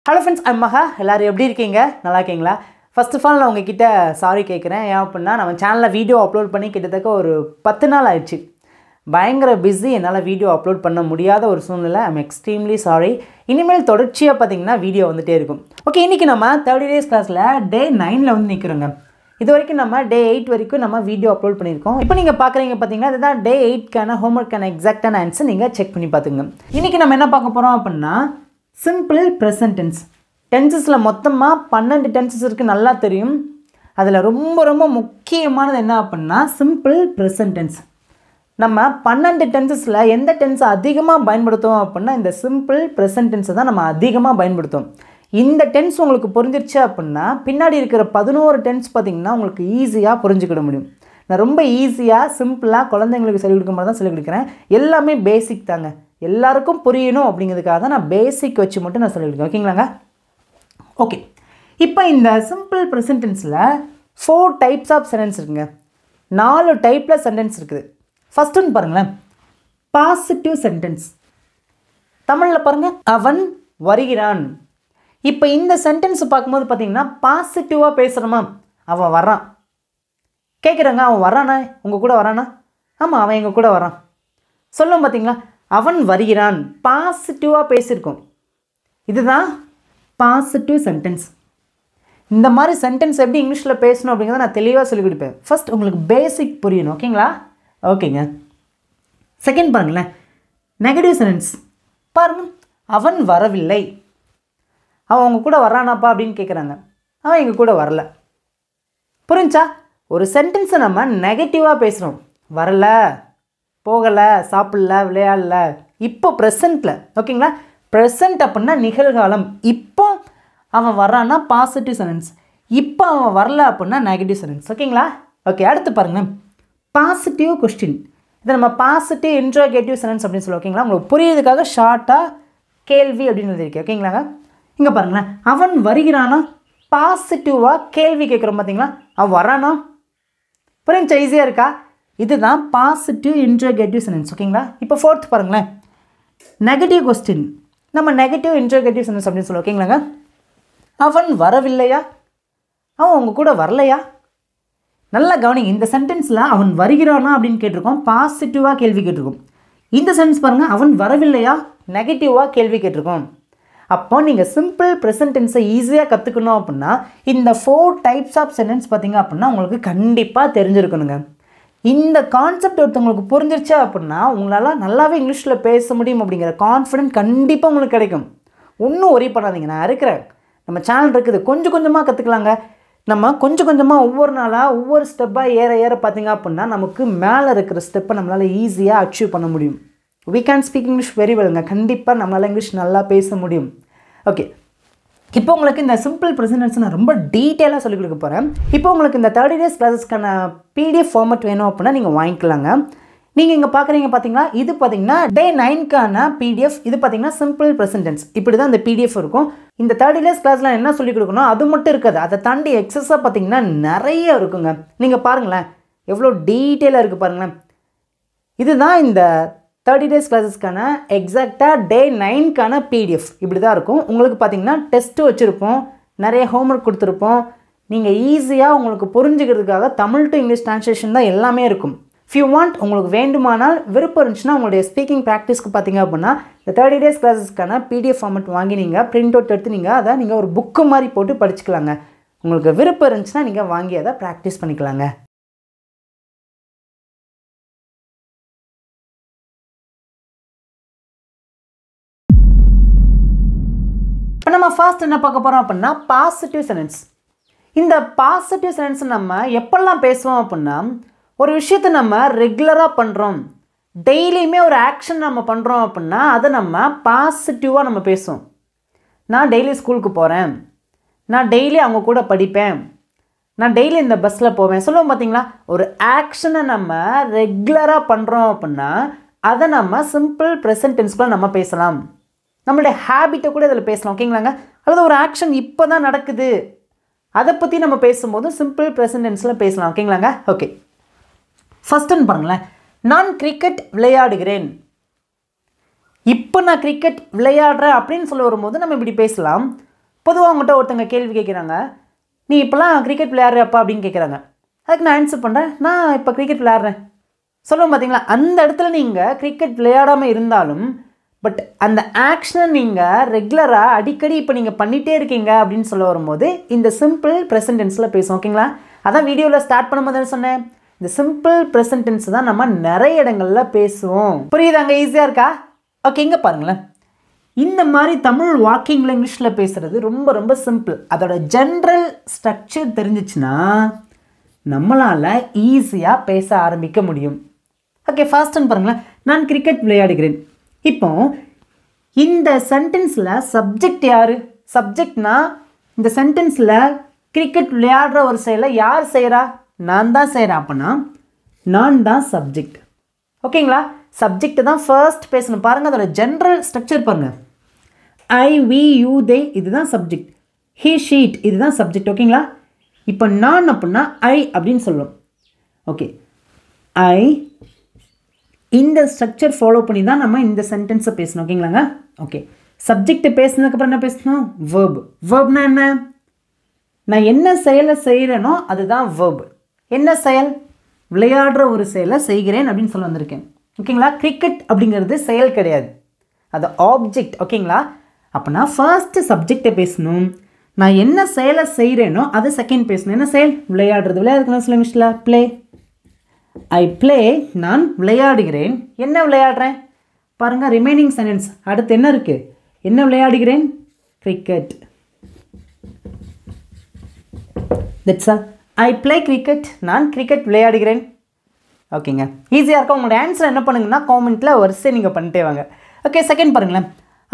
Hello friends, I'm Maha. எல்லாரும் எப்படி இருக்கீங்க? நல்லா இருக்கீங்களா? First of all நான் உங்ககிட்ட சாரி கேக்குறேன். ஏன் அப்படினா நம்ம சேனல்ல வீடியோ அப்லோட் பண்ணி கிட்டத்தட்ட ஒரு 10 நாள் ஆயிடுச்சு. பயங்கர பிஸி, என்னால வீடியோ அப்லோட் பண்ண முடியாத ஒரு சூழ்நிலை. I'm extremely sorry. இனிமேல் தொடர்ச்சியா பாத்தீங்கன்னா வீடியோ வந்துட்டே இருக்கும். ஓகே, இன்னைக்கு நம்ம 30 days கிளாஸ்ல டே 9ல வந்து நிக்கிறோங்க. இதுவரைக்கும் நம்ம டே 8 வரைக்கும் நம்ம வீடியோ அப்லோட் பண்ணிருக்கோம். இப்போ நீங்க பாக்குறீங்க பாத்தீங்கன்னா இதுதான் டே 8க்கான ஹோம்வொர்க்கான எக்ஸாக்ட்டான ஆன்சர். நீங்க செக் பண்ணி பாத்துங்க. இன்னைக்கு நம்ம என்ன பார்க்க போறோம் அப்படினா simple present tense. Tensesல மொத்தமா 12 tenses இருக்கு, நல்லா தெரியும். அதுல ரொம்ப முக்கியமானது என்ன அப்படினா simple present tense. நம்ம 12 tensesல எந்த tense அதிகமா பயன்படுத்துவோம் அப்படினா இந்த simple present tense தான் நம்ம அதிகமா பயன்படுத்துவோம். இந்த tense உங்களுக்கு புரிஞ்சிருச்சு அப்படினா பின்னாடி இருக்கிற 11 tense பாத்தீங்கன்னா உங்களுக்கு ஈஸியா புரிஞ்சிக்கிட முடியும். நான் ரொம்ப ஈஸியா சிம்பிளா குழந்தைகளுக்கு சொல்லி கொடுக்க மாதிரி தான் சொல்லி கொடுக்கிறேன். எல்லாமே பேசிக் தாங்க. எல்லாருக்கும் புரியணும் அப்படிங்கிறதுக்காக தான் நான் பேசிக் வச்சு மட்டும் நான் சொல்லியிருக்கேன். ஓகேங்களாங்க? ஓகே, இப்போ இந்த சிம்பிள் ப்ரெசன்ட் டென்ஸில் 4 டைப்ஸ் ஆஃப் சென்டென்ஸ் இருக்குங்க. 4 டைப்பில் சென்டென்ஸ் இருக்குது. ஃபர்ஸ்ட் ஒன்று பாருங்களேன், பாசிட்டிவ் சென்டென்ஸ். தமிழில் பாருங்கள், அவன் வருகிறான். இப்போ இந்த சென்டென்ஸ் பார்க்கும்போது பார்த்தீங்கன்னா பாசிட்டிவாக பேசுகிறோமா, அவன் வரான். கேட்குறாங்க, அவன் வரானா, உங்கள் கூட வரானா? ஆமாம், அவன் எங்கள் கூட வரான். சொல்லும் பார்த்தீங்களா, அவன் வருகிறான். பாசிட்டிவாக பேசியிருக்கோம். இதுதான் பாசிட்டிவ் சென்டென்ஸ். இந்த மாதிரி சென்டென்ஸ் எப்படி இங்கிலீஷில் பேசணும் அப்படிங்கிறத நான் தெளிவாக சொல்லிக் கொடுப்பேன். ஃபர்ஸ்ட் உங்களுக்கு பேசிக் புரியணும். ஓகேங்களா? ஓகேங்க. செகண்ட் பாருங்களேன், நெகட்டிவ் சென்டென்ஸ். பாருங்கள், அவன் வரவில்லை. அவன் உங்கள் கூட வரானாப்பா அப்படின்னு கேட்குறாங்க. அவன் எங்கள் கூட வரல. புரிஞ்சா? ஒரு சென்டென்ஸை நம்ம நெகட்டிவாக பேசுகிறோம். வரல, போகலை, சாப்பிடல, விளையாடல. இப்போ ப்ரெசண்ட்டில். ஓகேங்களா? ப்ரெசண்ட் அப்படின்னா நிகழ்காலம். இப்போ அவன் வரான்னா பாசிட்டிவ் சென்டென்ஸ். இப்போ அவன் வரல அப்படின்னா நெகட்டிவ் சென்டென்ஸ். ஓகேங்களா? ஓகே, அடுத்து பாருங்கள், பாசிட்டிவ் கொஸ்டின். இதை நம்ம பாசிட்டிவ் இன்ட்ரோகேட்டிவ் சென்டென்ஸ் அப்படின்னு சொல்லுவோம். ஓகேங்களா? உங்களுக்கு புரியுறதுக்காக ஷார்ட்டாக கேள்வி அப்படின்னு எழுதியிருக்கேன். ஓகேங்களாங்க? இங்கே பாருங்களேன், அவன் வருகிறானா, பாசிட்டிவாக கேள்வி கேட்குறோம். பார்த்தீங்களா? அவன் வரானா. புரிஞ்சா? ஈஸியாக இருக்கா? இதுதான் பாசிட்டிவ் இன்ட்ரோகேட்டிவ் சென்டென்ஸ். ஓகேங்களா? இப்போ ஃபோர்த் பாருங்களேன், நெகட்டிவ் கொஸ்டின். நம்ம நெகட்டிவ் இன்ட்ரோகேட்டிவ் சென்டென்ஸ் அப்படின்னு சொல்லுவோம். ஓகேங்களாங்க? அவன் வரவில்லையா, அவன் உங்கள் கூட வரலையா. நல்லா கவனிங்க, இந்த சென்டென்ஸில் அவன் வருகிறானா அப்படின்னு கேட்டிருக்கோம், பாசிட்டிவாக கேள்வி கேட்டிருக்கோம். இந்த சென்டென்ஸ் பாருங்கள், அவன் வரவில்லையா, நெகட்டிவாக கேள்வி கேட்டிருக்கோம். அப்போ நீங்கள் சிம்பிள் ப்ரெசன்ட் டென்ஸை ஈஸியாக கற்றுக்கணும் அப்படின்னா இந்த 4 டைப்ஸ் ஆஃப் சென்டென்ஸ் பார்த்தீங்க அப்படின்னா உங்களுக்கு கண்டிப்பாக தெரிஞ்சிருக்கணுங்க. இந்த கான்செப்ட் ஒருத்தவங்களுக்கு புரிஞ்சிருச்சா அப்படின்னா உங்களால் நல்லாவே இங்கிலீஷில் பேச முடியும் அப்படிங்கிற கான்ஃபிடென்ட் கண்டிப்பாக உங்களுக்கு கிடைக்கும். ஒன்றும் ஒரி பண்ணாதீங்க, நான் இருக்கிறேன். நம்ம சேனல் இருக்குது, கொஞ்சம் கொஞ்சமாக கற்றுக்கலாங்க. நம்ம கொஞ்சம் கொஞ்சமாக ஒவ்வொரு நாளாக ஒவ்வொரு ஸ்டெப்பாக ஏற பார்த்தீங்க அப்படின்னா நமக்கு மேலே இருக்கிற ஸ்டெப்பை நம்மளால் ஈஸியாக அச்சீவ் பண்ண முடியும். we can speak English very well. கண்டிப்பாக நம்மளால் இங்கிலீஷ் நல்லா பேச முடியும். ஓகே, இப்போ உங்களுக்கு இந்த சிம்பிள் ப்ரெசன்டென்ஸ் நான் ரொம்ப டீட்டெயிலாக சொல்லிக் கொடுக்க போகிறேன். இப்போ உங்களுக்கு இந்த 30 days கிளாஸஸ்க்கான PDF ஃபார்மேட் வேணும் அப்படின்னா நீங்கள் வாங்கிக்கலாங்க. நீங்கள் இங்கே பார்க்குறீங்க பார்த்தீங்களா, இது பார்த்தீங்கன்னா டே 9க்கான PDF. இது பார்த்தீங்கன்னா சிம்பிள் ப்ரெசன்டென்ஸ். இப்படி தான் இந்த PDF இருக்கும். இந்த 30 days கிளாஸில் என்ன சொல்லிக் கொடுக்கணும் அது மட்டும் இருக்காது, அதை தாண்டி எக்ஸஸாக பார்த்தீங்கன்னா நிறைய இருக்குங்க. நீங்கள் பாருங்களேன் எவ்வளோ டீட்டெயிலாக இருக்குது பாருங்களேன். இதுதான் இந்த 30 days கிளாஸஸ்க்கான எக்ஸாக்டாக டே 9க்கான PDF. இப்படி தான் இருக்கும். உங்களுக்கு பார்த்தீங்கன்னா டெஸ்ட்டு வச்சுருப்போம், நிறைய ஹோம்ஒர்க் கொடுத்துருப்போம். நீங்கள் ஈஸியாக உங்களுக்கு புரிஞ்சுக்கிறதுக்காக தமிழ் டு இங்கிலீஷ் ட்ரான்ஸ்லேஷன் தான் எல்லாமே இருக்கும். இஃப் யூ வாண்ட், உங்களுக்கு வேண்டுமானால் விருப்பம் இருந்துச்சுன்னா உங்களுடைய ஸ்பீக்கிங் ப்ராக்டிஸ்க்கு பார்த்தீங்க அப்படின்னா இந்த 30 days கிளாஸஸ்க்கான PDF ஃபார்மெட் வாங்கி நீங்கள் பிரிண்ட் அவுட் எடுத்து நீங்கள் அதை நீங்கள் ஒரு புக்கு மாதிரி போட்டு படிச்சுக்கலாங்க. உங்களுக்கு விருப்பம் இருந்துச்சுன்னா நீங்கள் வாங்கி அதை ப்ராக்டிஸ் பண்ணிக்கலாங்க. இப்போ நம்ம ஃபர்ஸ்ட் என்ன பார்க்க போகிறோம் அப்படின்னா பாசிட்டிவ் சென்டென்ஸ். இந்த பாசிட்டிவ் சென்டென்ஸ் நம்ம எப்பெல்லாம் பேசுவோம் அப்படின்னா ஒரு விஷயத்தை நம்ம ரெகுலராக பண்ணுறோம், டெய்லியுமே ஒரு ஆக்ஷன் நம்ம பண்ணுறோம் அப்படின்னா அதை நம்ம பாசிட்டிவாக நம்ம பேசுவோம். நான் டெய்லி ஸ்கூலுக்கு போகிறேன், நான் டெய்லி அவங்க கூட படிப்பேன், நான் டெய்லி இந்த பஸ்ஸில் போவேன் சொல்லுவோம். பார்த்தீங்களா? ஒரு ஆக்ஷனை நம்ம ரெகுலராக பண்ணுறோம் அப்படின்னா அதை நம்ம சிம்பிள் ப்ரெசன்ட் டென்ஸ்க்குள்ள நம்ம பேசலாம். நம்மளுடைய ஹேபிட்டை கூட இதில் பேசலாம். ஓகேங்களாங்க? அல்லது ஒரு ஆக்ஷன் இப்போ தான் நடக்குது அதை பற்றி நம்ம பேசும்போது சிம்பிள் ப்ரெசன்ட் டென்ஸில் பேசலாம். ஓகேங்களாங்க? ஓகே, ஃபர்ஸ்ட் ஒன்று பாருங்களேன், நான் கிரிக்கெட் விளையாடுகிறேன். இப்போ நான் கிரிக்கெட் விளையாடுறேன் அப்படின்னு சொல்ல வரும்போது நம்ம இப்படி பேசலாம். பொதுவாக அவங்ககிட்ட ஒருத்தங்க கேள்வி கேட்குறாங்க, நீ இப்போலாம் கிரிக்கெட் விளையாடுறப்பா அப்படின்னு கேட்குறாங்க. அதுக்கு நான் ஆன்சர் பண்ணுறேன், நான் இப்போ கிரிக்கெட் விளையாடுறேன் சொல்லுவோம். பார்த்தீங்களா, அந்த இடத்துல நீங்கள் கிரிக்கெட் விளையாடாமல் இருந்தாலும் பட் அந்த ஆக்ஷனை நீங்கள் ரெகுலராக அடிக்கடி இப்போ நீங்கள் பண்ணிகிட்டே இருக்கீங்க அப்படின்னு சொல்ல வரும்போது இந்த சிம்பிள் ப்ரெசன்ட் டென்ஸில் பேசுவோம். ஓகேங்களா, அதான் வீடியோவில் ஸ்டார்ட் பண்ணும்போது என்ன சொன்னேன், இந்த சிம்பிள் ப்ரெசன்ட் டென்ஸ் தான் நம்ம நிறைய இடங்களில் பேசுவோம். புரியுதாங்க? ஈஸியாக இருக்கா? ஓகே, இங்கே பாருங்களேன். இந்த மாதிரி தமிழ் வாக்கிங்கில் இங்கிலீஷில் பேசுகிறது ரொம்ப ரொம்ப சிம்பிள். அதோட ஜென்ரல் ஸ்ட்ரக்சர் தெரிஞ்சிச்சுன்னா நம்மளால் ஈஸியாக பேச ஆரம்பிக்க முடியும். ஓகே, ஃபர்ஸ்ட்னு பாருங்களேன், நான் கிரிக்கெட் விளையாடுகிறேன். இப்போ இந்த சென்டென்ஸில் சப்ஜெக்ட் யார்? சப்ஜெக்ட்னா இந்த சென்டென்ஸில் கிரிக்கெட் விளையாடுற ஒரு செயலை யார் செய்கிறா? நான் தான் செய்கிறேன். அப்போனா நான் தான் சப்ஜெக்ட். ஓகேங்களா, சப்ஜெக்ட் தான் ஃபர்ஸ்ட் பேசணும். பாருங்கள், அதோட ஜென்ரல் ஸ்ட்ரக்சர் பாருங்கள். ஐ, வி, யூ, தே இதுதான் சப்ஜெக்ட். ஹி, ஷீட் இதுதான் சப்ஜெக்ட். ஓகேங்களா, இப்போ நான் அப்படின்னா ஐ அப்படின்னு சொல்லுவோம். ஓகே, ஐ இந்த ஸ்ட்ரக்சர் ஃபாலோ பண்ணி தான் நம்ம இந்த சென்டென்ஸை பேசணும். ஓகேங்களாங்க. ஓகே, சப்ஜெக்ட் பேசுனதுக்கப்புறம் என்ன பேசணும்? வேர்ப். வேர்ப்னா என்ன? நான் என்ன செயலை செய்கிறேனோ அதுதான் வேர்ப். என்ன செயல்? விளையாடுற ஒரு செயலை செய்கிறேன் அப்படின்னு சொல்ல வந்திருக்கேன். ஓகேங்களா, கிரிக்கெட் அப்படிங்கிறது செயல் கிடையாது, அது ஆப்ஜெக்ட். ஓகேங்களா, அப்போனா ஃபர்ஸ்ட்டு சப்ஜெக்டை பேசணும். நான் என்ன செயலை செய்கிறேனோ அது செகண்ட் பேசணும். என்ன செயல்? விளையாடுறது. விளையாடுறதுன்னு சொல்ல இங்கிலீஷில் ப்ளே. ஐ ப்ளே நான் விளையாடுகிறேன். என்ன விளையாடுறேன்? பாருங்கள், ரிமைனிங் சென்டென்ஸ் அடுத்து என்ன இருக்குது? என்ன விளையாடுகிறேன்? Cricket. That's all. I play cricket. நான் கிரிக்கெட் விளையாடுகிறேன். ஓகேங்க, ஈஸியாக இருக்கும். உங்களோட ஆன்சர் என்ன பண்ணுங்கன்னா காமெண்ட்டில் வரிசை நீங்கள் பண்ணிட்டே வாங்க. ஓகே, செகண்ட் பாருங்களேன்.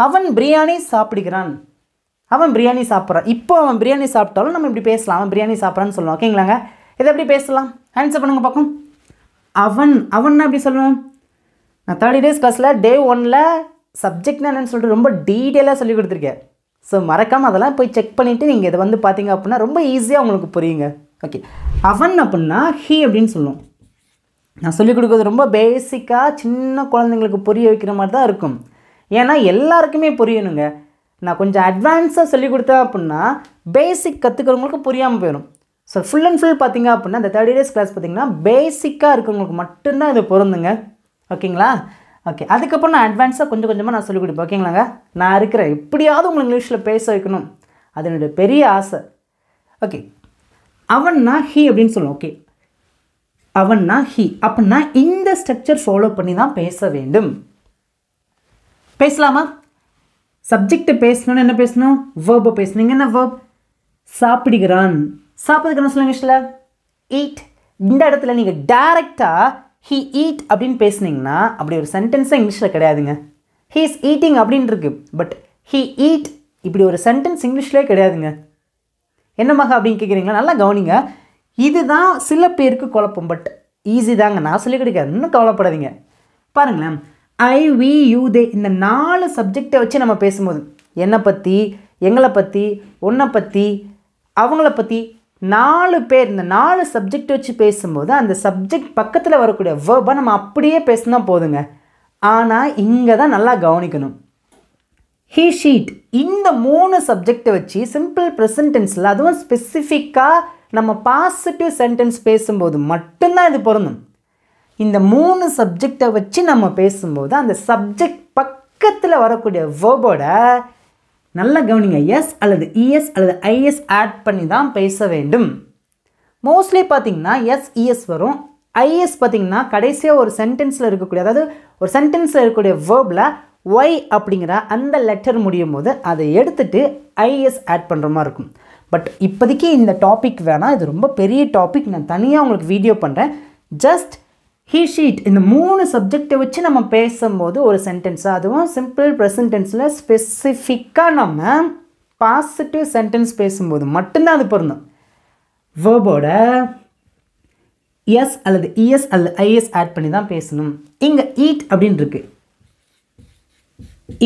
அவன் பிரியாணி சாப்பிடுகிறான். அவன் பிரியாணி சாப்பிட்றான். இப்போ அவன் பிரியாணி சாப்பிட்டாலும் நம்ம இப்படி பேசலாம், அவன் பிரியாணி சாப்பிட்றான்னு சொல்லலாம். ஓகேங்களாங்க, இதை எப்படி பேசலாம்? ஆன்சர் பண்ணுங்கள் பார்க்கும். அவன்னா எப்படி சொல்லுவோம்? நான் 30 days கிளாஸில் டே 1ல் சப்ஜெக்ட்னா என்னன்னு சொல்லிட்டு ரொம்ப டீட்டெயிலாக சொல்லி கொடுத்துருக்கேன். ஸோ மறக்காமல் அதெல்லாம் போய் செக் பண்ணிவிட்டு நீங்கள் இதை பார்த்தீங்க அப்படின்னா ரொம்ப ஈஸியாக உங்களுக்கு புரியுங்க. ஓகே, அவன் அப்படின்னா ஹீ அப்படின்னு சொல்லுவோம். நான் சொல்லிக் கொடுக்குறது ரொம்ப பேசிக்காக சின்ன குழந்தைங்களுக்கு புரிய வைக்கிற மாதிரி தான் இருக்கும். ஏன்னா எல்லாருக்குமே புரியணுங்க. நான் கொஞ்சம் அட்வான்ஸாக சொல்லிக் கொடுத்தேன் அப்படின்னா பேசிக் கற்றுக்கிறவங்களுக்கு புரியாமல் போயிடும். ஸோ ஃபுல் அண்ட் ஃபுல் பார்த்திங்க அப்படின்னா இந்த 30 days கிளாஸ் பார்த்திங்கன்னா பேசிக்காக இருக்கிறவங்களுக்கு மட்டும்தான் இது பொருந்துங்க. ஓகேங்களா, ஓகே, அதுக்கப்புறம் நான் அட்வான்ஸாக கொஞ்சம் கொஞ்சமாக நான் சொல்லிக் கொடுப்பேன். ஓகேங்களாங்க, நான் இருக்கிறேன் எப்படியாவது உங்களுக்கு இங்கிலீஷில் பேச வைக்கணும், அது என்னுடைய பெரிய ஆசை. ஓகே, அவன்னா ஹீ அப்படின்னு சொல்லுவோம். ஓகே, அவன்னா ஹீ அப்படின்னா இந்த ஸ்ட்ரக்சர் ஃபாலோ பண்ணி தான் பேச வேண்டும். பேசலாமா? சப்ஜெக்ட் பேசணும்னு என்ன பேசணும்? வேர்பை பேசணும். என்ன வேர்ப்? சாப்பிடுகிறான். சாப்பிடுறதுக்கு என்ன சொல்லுங்க இங்கிலீஷில்? ஈட். இந்த இடத்துல நீங்கள் டைரெக்டாக ஹீ ஈட் அப்படின்னு பேசுனீங்கன்னா அப்படி ஒரு சென்டென்ஸாக இங்கிலீஷில் கிடையாதுங்க. ஹீ இஸ் ஈட்டிங் அப்படின்னு இருக்கு, பட் ஹீ ஈட் இப்படி ஒரு சென்டென்ஸ் இங்கிலீஷ்லேயே கிடையாதுங்க. என்னமாக அப்படின்னு கேட்குறீங்களா? நல்லா கவனிங்க. இதுதான் சில பேருக்கு குழப்பம், பட் ஈஸி தாங்க, நான் சொல்லிக் கொடுக்காது, இன்னும் கவலைப்படாதீங்க. பாருங்களேன், ஐ, வி, யூ, தே இந்த 4 சப்ஜெக்டை வச்சு நம்ம பேசும்போது என்னை பற்றி, எங்களை பற்றி, உன்னை பற்றி, அவங்கள பற்றி 4 பேர் இந்த 4 சப்ஜெக்ட் வச்சு பேசும்போது அந்த சப்ஜெக்ட் பக்கத்தில் வரக்கூடிய வேர்பை நம்ம அப்படியே பேசினா போதுங்க. ஆனால் இங்கே தான் நல்லா கவனிக்கணும். ஹீ, ஷீட் இந்த 3 சப்ஜெக்டை வச்சு சிம்பிள் ப்ரெசன்ட் டென்ஸில் அதுவும் ஸ்பெசிஃபிக்காக நம்ம பாசிட்டிவ் சென்டென்ஸ் பேசும்போது மட்டும்தான் இது பொருந்தும். இந்த 3 சப்ஜெக்டை வச்சு நம்ம பேசும்போது அந்த சப்ஜெக்ட் பக்கத்தில் வரக்கூடிய வேர்போட நல்லா கவனிங்க, எஸ் அல்லது இஎஸ் அல்லது ஐஎஸ் ஆட் பண்ணி தான் பேச வேண்டும். மோஸ்ட்லி பார்த்திங்கன்னா எஸ் இஎஸ் வரும். ஐஎஸ் பார்த்திங்கன்னா கடைசியாக ஒரு சென்டென்ஸில் இருக்கக்கூடிய, அதாவது ஒரு சென்டென்ஸில் இருக்கக்கூடிய வேர்பில் ஒய் அப்படிங்கிற அந்த லெட்டர் முடியும் போது அதை எடுத்துகிட்டு ஐஎஸ் ஆட் பண்ணுற மாதிரி இருக்கும். பட் இப்போதைக்கு இந்த டாபிக் வேணாம், இது ரொம்ப பெரிய டாபிக், நான் தனியாக உங்களுக்கு வீடியோ பண்ணுறேன். ஜஸ்ட் ஹீ, ஷீட் இந்த 3 சப்ஜெக்டை வச்சு நம்ம பேசும்போது ஒரு சென்டென்ஸாக, அதுவும் சிம்பிள் ப்ரெசன்ட் டென்ஸில் ஸ்பெசிஃபிக்காக நம்ம பாசிட்டிவ் சென்டென்ஸ் பேசும்போது மட்டும்தான் அது பொருந்தும். வேர்போட எஸ் அல்லது இஎஸ் அல்லது ஐஎஸ் ஆட் பண்ணி தான் பேசணும். இங்கே ஈட் அப்படின்னு இருக்கு,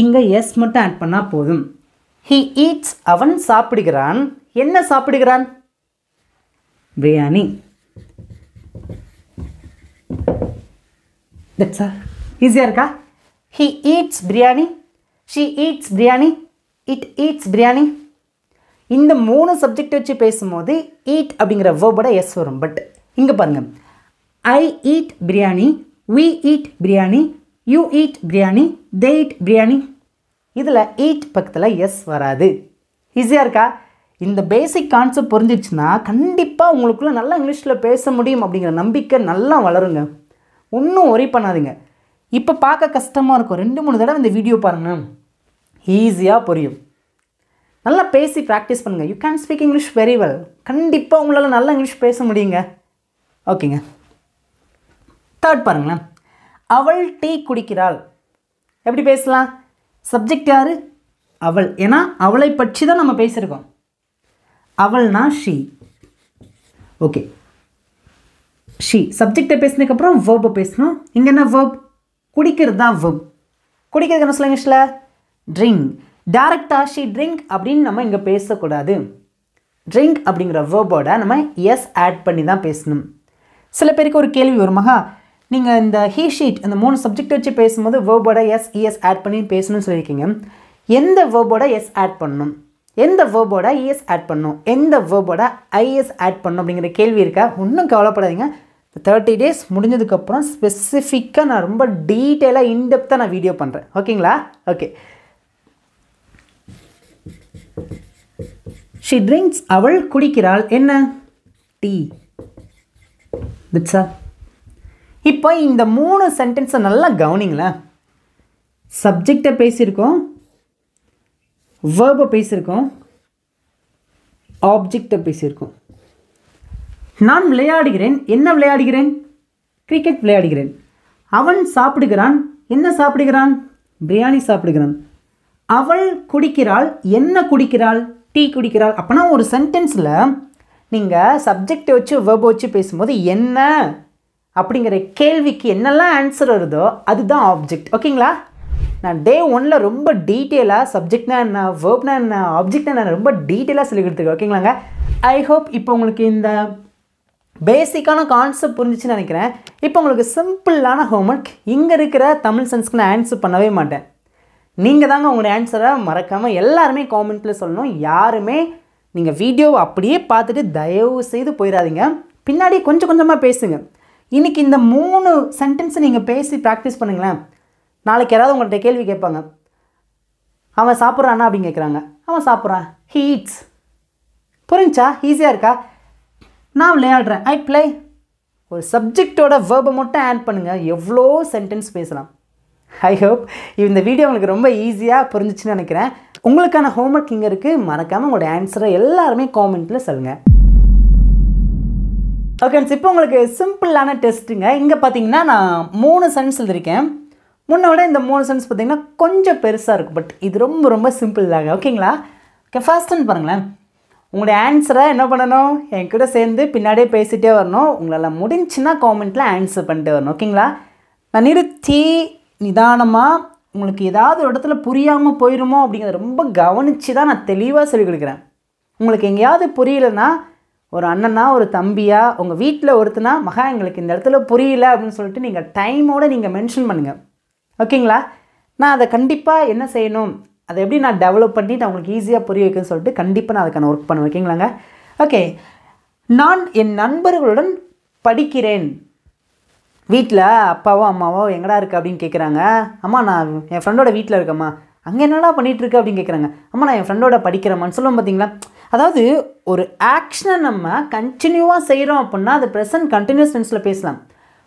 இங்கே எஸ் மட்டும் ஆட் பண்ணால் போதும். ஹீ ஈட்ஸ் அவன் சாப்பிடுகிறான். என்ன சாப்பிடுகிறான்? பிரியாணி. That's all. ஈஸியாக இருக்கா? He eats biryani, she eats biryani, it eats biryani. இந்த 3 சப்ஜெக்ட் வச்சு பேசும்போது ஈட் அப்படிங்கிற வேர்போட எஸ் வரும். பட் இங்கே பாருங்கள், I eat biryani, we eat biryani, you eat biryani, they eat biryani. இதில் ஈட் பக்கத்தில் எஸ் வராது. ஈஸியாக இருக்கா? இந்த பேசிக் கான்செப்ட் புரிஞ்சிச்சுன்னா கண்டிப்பாக உங்களுக்குள்ளே நல்லா இங்கிலீஷில் பேச முடியும் அப்படிங்கிற நம்பிக்கை நல்லா வளருங்க. ஒன்றும் ஒரி பண்ணாதீங்க. இப்போ பார்க்க கஷ்டமாக இருக்கும், 2-3 தடவை இந்த வீடியோ பாருங்கள், ஈஸியாக புரியும். நல்லா பேசி ப்ராக்டிஸ் பண்ணுங்கள். You can speak English very well. கண்டிப்பாக உங்களால் நல்லா இங்கிலீஷ் பேச முடியுங்க. ஓகேங்க. தேர்ட் பாருங்களேன், அவள் டீ குடிக்கிறாள். எப்படி பேசலாம்? சப்ஜெக்ட் யார்? அவள். ஏன்னா அவளை பற்றி தான் நம்ம பேசியிருக்கோம். அவள்னா ஷீ. ஓகே, ஷீ சப்ஜெக்டை பேசினதுக்கப்புறம் வேர்பை பேசணும். இங்கே என்ன வேர்ப்? குடிக்கிறது தான் வேர்ப். குடிக்கிறது என்ன சொல்ல இங்கிலீஷில்? ட்ரிங்க். டேரெக்டாக ஷீ ட்ரிங்க் அப்படின்னு நம்ம இங்கே பேசக்கூடாது. ட்ரிங்க் அப்படிங்கிற வேர்போட நம்ம எஸ் ஆட் பண்ணி தான் பேசணும். சில பேருக்கு ஒரு கேள்வி வருமாகா, நீங்கள் இந்த ஹீ ஷீட் இந்த 3 சப்ஜெக்ட் வச்சு பேசும்போது வேர்போட எஸ் இஎஸ் ஆட் பண்ணி பேசணும்னு சொல்லியிருக்கீங்க. எந்த வேர்போட எஸ் ஆட் பண்ணணும், எந்த வேர்போட இஎஸ் ஆட் பண்ணணும், எந்த வேர்போட ஐஎஸ் ஆட் பண்ணணும் அப்படிங்கிற கேள்வி இருக்கா? ஒன்றும் கவலைப்படாதீங்க. 30 days முடிஞ்சதுக்கப்புறம் ஸ்பெசிஃபிக்காக நான் ரொம்ப டீட்டெயிலாக இன்டெப்த்தாக நான் வீடியோ பண்ணுறேன். ஓகேங்களா? ஓகே. ஷீ ட்ரிங்க்ஸ், அவள் குடிக்கிறாள். என்ன? டீ. That's all. இப்போ இந்த 3 சென்டென்ஸை நல்லா கவனிங்களேன். சப்ஜெக்டை பேசியிருக்கோம், வேர்பை பேசியிருக்கோம், ஆப்ஜெக்டை பேசியிருக்கோம். நான் விளையாடுகிறேன். என்ன விளையாடுகிறேன்? கிரிக்கெட் விளையாடுகிறேன். அவன் சாப்பிடுகிறான். என்ன சாப்பிடுகிறான்? பிரியாணி சாப்பிடுகிறான். அவள் குடிக்கிறாள். என்ன குடிக்கிறாள்? டீ குடிக்கிறாள். அப்போனா ஒரு சென்டென்ஸில் நீங்கள் சப்ஜெக்டை வச்சு வேர்பை வச்சு பேசும்போது என்ன அப்படிங்கிற கேள்விக்கு என்னெல்லாம் ஆன்சர் வருதோ அதுதான் ஆப்ஜெக்ட். ஓகேங்களா? நான் டே 1ல் ரொம்ப டீட்டெயிலாக சப்ஜெக்ட்னா என்ன, வேர்ப்னா என்ன, ஆப்ஜெக்ட்னா என்ன ரொம்ப டீட்டெயிலாக சொல்லி கொடுத்துருக்கேன். ஓகேங்களாங்க? ஐ ஹோப் இப்போ உங்களுக்கு இந்த பேசிக்கான கான்செப்ட் புரிஞ்சிச்சுன்னு நினைக்கிறேன். இப்போ உங்களுக்கு சிம்பிளான ஹோம்ஒர்க். இங்கே இருக்கிற தமிழ் சென்ஸ்க்கு நான் ஆன்சர் பண்ணவே மாட்டேன். நீங்கள் தாங்க உங்களோட ஆன்சரை மறக்காமல் எல்லாருமே காமெண்ட்டில் சொல்லணும். யாருமே நீங்கள் வீடியோவை அப்படியே பார்த்துட்டு தயவு செய்து போயிடாதீங்க. பின்னாடி கொஞ்சம் கொஞ்சமாக பேசுங்க. இன்றைக்கி இந்த 3 சென்டென்ஸை நீங்கள் பேசி ப்ராக்டிஸ் பண்ணுங்களேன். நாளைக்கு யாராவது உங்கள்கிட்ட கேள்வி கேட்பாங்க, அவன் சாப்பிட்றானா அப்படின்னு கேட்குறாங்க. அவன் சாப்பிட்றான், ஹீ ஈட்ஸ். புரிஞ்சா? ஈஸியாக இருக்கா? நான் விளையாடுறேன், ஐ ப்ளே. ஒரு சப்ஜெக்டோட வேர்பை மட்டும் ஆட் பண்ணுங்கள், எவ்வளோ சென்டென்ஸ் பேசலாம். ஐ ஹோப் இந்த வீடியோ உங்களுக்கு ரொம்ப ஈஸியாக புரிஞ்சிச்சுன்னு நினைக்கிறேன். உங்களுக்கான ஹோம்ஒர்க் இங்கே இருக்குது. மறக்காமல் உங்களோட ஆன்சரை எல்லாருமே காமெண்ட்டில் சொல்லுங்கள். ஓகே, இப்போ உங்களுக்கு சிம்பிளான டெஸ்ட்டுங்க. இங்கே பார்த்தீங்கன்னா நான் 3 சென்ஸ் எழுதியிருக்கேன். முன்ன விட இந்த 3 சென்ஸ் பார்த்தீங்கன்னா கொஞ்சம் பெருசாக இருக்கும். பட் இது ரொம்ப ரொம்ப சிம்பிள் தாங்க. ஓகேங்களா? ஓகே, ஃபர்ஸ்ட்டுன்னு பாருங்களேன். உங்களுடைய ஆன்சரை என்ன பண்ணணும்? என் கூட சேர்ந்து பின்னாடியே பேசிகிட்டே வரணும். உங்களால் முடிஞ்சுன்னா காமெண்ட்டில் ஆன்சர் பண்ணிட்டு வரணும். ஓகேங்களா? நான் நிறுத்தி நிதானமாக உங்களுக்கு ஏதாவது ஒரு இடத்துல புரியாமல் போயிடுமோ அப்படிங்கிறத ரொம்ப கவனித்து தான் நான் தெளிவாக சொல்லிக் கொடுக்குறேன். உங்களுக்கு எங்கேயாவது புரியலைன்னா ஒரு அண்ணனா ஒரு தம்பியா உங்கள் வீட்டில் ஒருத்தனா மகா எங்களுக்கு இந்த இடத்துல புரியல அப்படின்னு சொல்லிட்டு நீங்கள் டைமோடு நீங்கள் மென்ஷன் பண்ணுங்கள். ஓகேங்களா? நான் அதை கண்டிப்பாக என்ன செய்யணும், அதை எப்படி நான் டெவலப் பண்ணி நான் உங்களுக்கு ஈஸியாக புரிய வைக்கணும்னு சொல்லிட்டு கண்டிப்பாக நான் அதுக்கான ஒர்க் பண்ணுவேன். ஓகேங்களாங்க? ஓகே, நான் என் நண்பர்களுடன் படிக்கிறேன். வீட்டில் அப்பாவோ அம்மாவோ எங்கடா இருக்குது அப்படின்னு கேட்குறாங்க. அம்மா நான் என் ஃப்ரெண்டோட வீட்டில் இருக்கம்மா. அங்கே என்னடா பண்ணிகிட்ருக்கு அப்படின்னு கேட்குறாங்க. அம்மா நான் என் ஃப்ரெண்டோட படிக்கிறேம்மான்னு சொல்லுவோம். பார்த்தீங்களா? அதாவது ஒரு ஆக்ஷனை நம்ம கண்டினியூவாக செய்கிறோம் அப்படின்னா அது ப்ரெசன்ட் கண்டினியூஸ் டென்ஸில் பேசலாம்.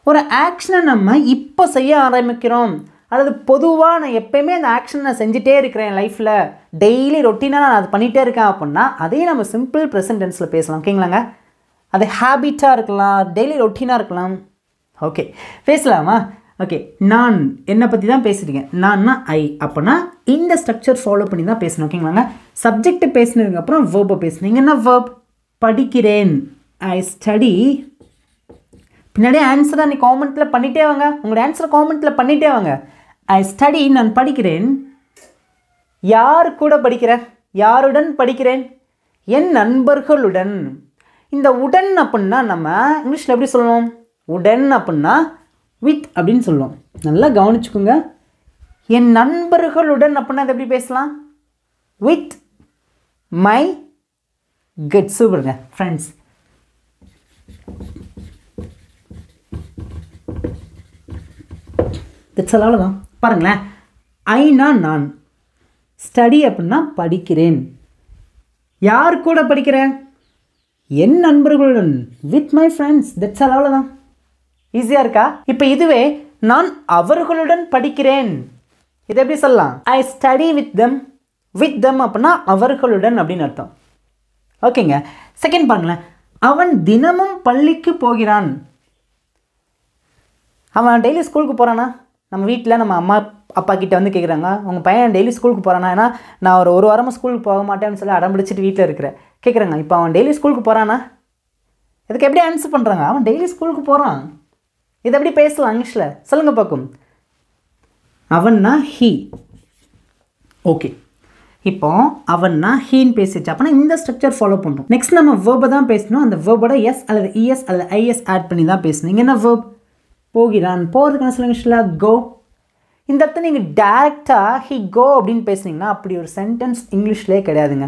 ஒரு ஆக்ஷனை நம்ம இப்போ செய்ய ஆரம்பிக்கிறோம், அதாவது பொதுவாக நான் எப்போயுமே அந்த ஆக்ஷன் நான் செஞ்சுட்டே இருக்கிறேன் லைஃப்பில், டெய்லி ரொட்டீனாக நான் அது பண்ணிகிட்டே இருக்கேன் அப்படின்னா அதையும் நம்ம சிம்பிள் ப்ரெசன்ட் டென்ஸில் பேசலாம். ஓகேங்களாங்க? அது ஹேபிட்டாக இருக்கலாம், டெய்லி ரொட்டீனாக இருக்கலாம். ஓகே, பேசலாமா? ஓகே, நான் என்னை பற்றி தான் பேசியிருக்கேன். நான்னா ஐ. அப்போனா இந்த ஸ்ட்ரக்சர் ஃபாலோ பண்ணி தான் பேசணும். ஓகேங்களாங்க? சப்ஜெக்ட் பேசினதுக்கப்புறம் வேர்பை பேசணும். என்ன வேர்ப்? படிக்கிறேன், ஐ ஸ்டடி. பின்னாடியே ஆன்சரை நீ காமெண்ட்டில் பண்ணிகிட்டே வாங்க. உங்களோட ஆன்சரை காமெண்ட்டில் பண்ணிகிட்டே வாங்க. ஐ ஸ்டடி, நான் படிக்கிறேன். யார் கூட படிக்கிறேன்? யாருடன் படிக்கிறேன்? என் நண்பர்களுடன். இந்த உடன் அப்படின்னா நம்ம இங்கிலீஷில் எப்படி சொல்லுவோம்? உடன் அப்படின்னா வித் அப்படின்னு சொல்லுவோம். நல்லா கவனிச்சுக்கோங்க. என் நண்பர்களுடன் அப்படின்னா அது எப்படி பேசலாம்? வித் மை குட், சூப்பருங்க ஃப்ரெண்ட்ஸ். தட்ஸ் அவ்வளோதான். பாருங்களேன், ஐனா நான், ஸ்டடி அப்படின்னா படிக்கிறேன். யார் கூட படிக்கிறேன்? என் நண்பர்களுடன், வித் மை ஃப்ரெண்ட்ஸ். தட்ஸ் அவ்வளோதான். ஈஸியாக இருக்கா? இப்போ இதுவே நான் அவர்களுடன் படிக்கிறேன், இதை எப்படி சொல்லலாம்? ஐ study with them. With them அப்படின்னா அவர்களுடன் அப்படின்னு அர்த்தம். ஓகேங்க. செகண்ட் பாருங்களேன், அவன் தினமும் பள்ளிக்கு போகிறான். அவன் டெய்லி ஸ்கூலுக்கு போகிறானா? நம்ம வீட்டில் நம்ம அம்மா அப்பா கிட்ட வந்து கேட்குறாங்க, உங்கள் பையன் டெய்லி ஸ்கூலுக்கு போகிறானா? ஏன்னா நான் ஒரு வாரமாக ஸ்கூலுக்கு போக மாட்டேன்னு சொல்லி அடம் பிடிச்சிட்டு வீட்டில் இருக்கிறேன். கேட்குறாங்க, இப்போ அவன் டெய்லி ஸ்கூலுக்கு போகிறானா? இதுக்கு எப்படி ஆன்சர் பண்ணுறாங்க? அவன் டெய்லி ஸ்கூலுக்கு போகிறான். இதை எப்படி பேசலாம் இங்கிலீஷில்? சொல்லுங்கள் பார்க்கும். அவன்னா ஹீ. ஓகே, இப்போ அவன்னா ஹீன்னு பேசிச்சு. அப்போனா இந்த ஸ்ட்ரக்சர் ஃபாலோ பண்ணுறோம். நெக்ஸ்ட் நம்ம வேர்பை தான் பேசணும். அந்த வேர்போட எஸ் அல்லது இஎஸ் அல்லது ஐஎஸ் ஆட் பண்ணி தான் பேசணும். இங்கே என்ன வேர்ப்? போகிறான். போகிறதுக்கான சொல்லுங்க இங்கிலீஷில் கோ. இந்த இடத்துல நீங்கள் டேரெக்டாக ஹி கோ அப்படின்னு பேசுனீங்கன்னா அப்படி ஒரு சென்டென்ஸ் இங்கிலீஷ்லேயே கிடையாதுங்க.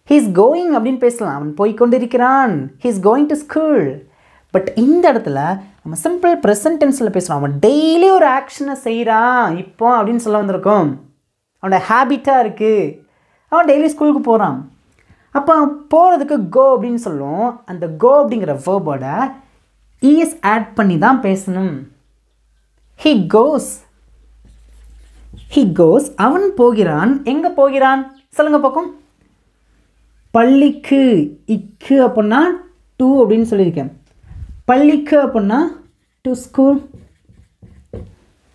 ஹீ இஸ் கோயிங் அப்படின்னு பேசலாம். அவன் போய்கொண்டு இருக்கிறான். He is going to school. But இந்த இடத்துல நம்ம சிம்பிள் ப்ரெசன்ட் டென்ஸில் பேசுகிறோம். அவன் டெய்லி ஒரு ஆக்ஷனை செய்கிறான் இப்போ அப்படின்னு சொல்ல வந்திருக்கோம். அவனோட ஹேபிட்டாக இருக்குது. அவன் டெய்லி ஸ்கூலுக்கு போகிறான். அப்போ போகிறதுக்கு கோ அப்படின்னு சொல்லுவோம். அந்த கோ அப்படிங்கிற வேர்போட இஎஸ் ஆட் பண்ணி தான் பேசணும். He goes. He goes. அவன் போகிறான். எங்கே போகிறான் சொல்லுங்க பார்க்கும். பள்ளிக்கு. இக்கு அப்படின்னா டு அப்படின்னு சொல்லியிருக்கேன். பள்ளிக்கு அப்படின்னா to school.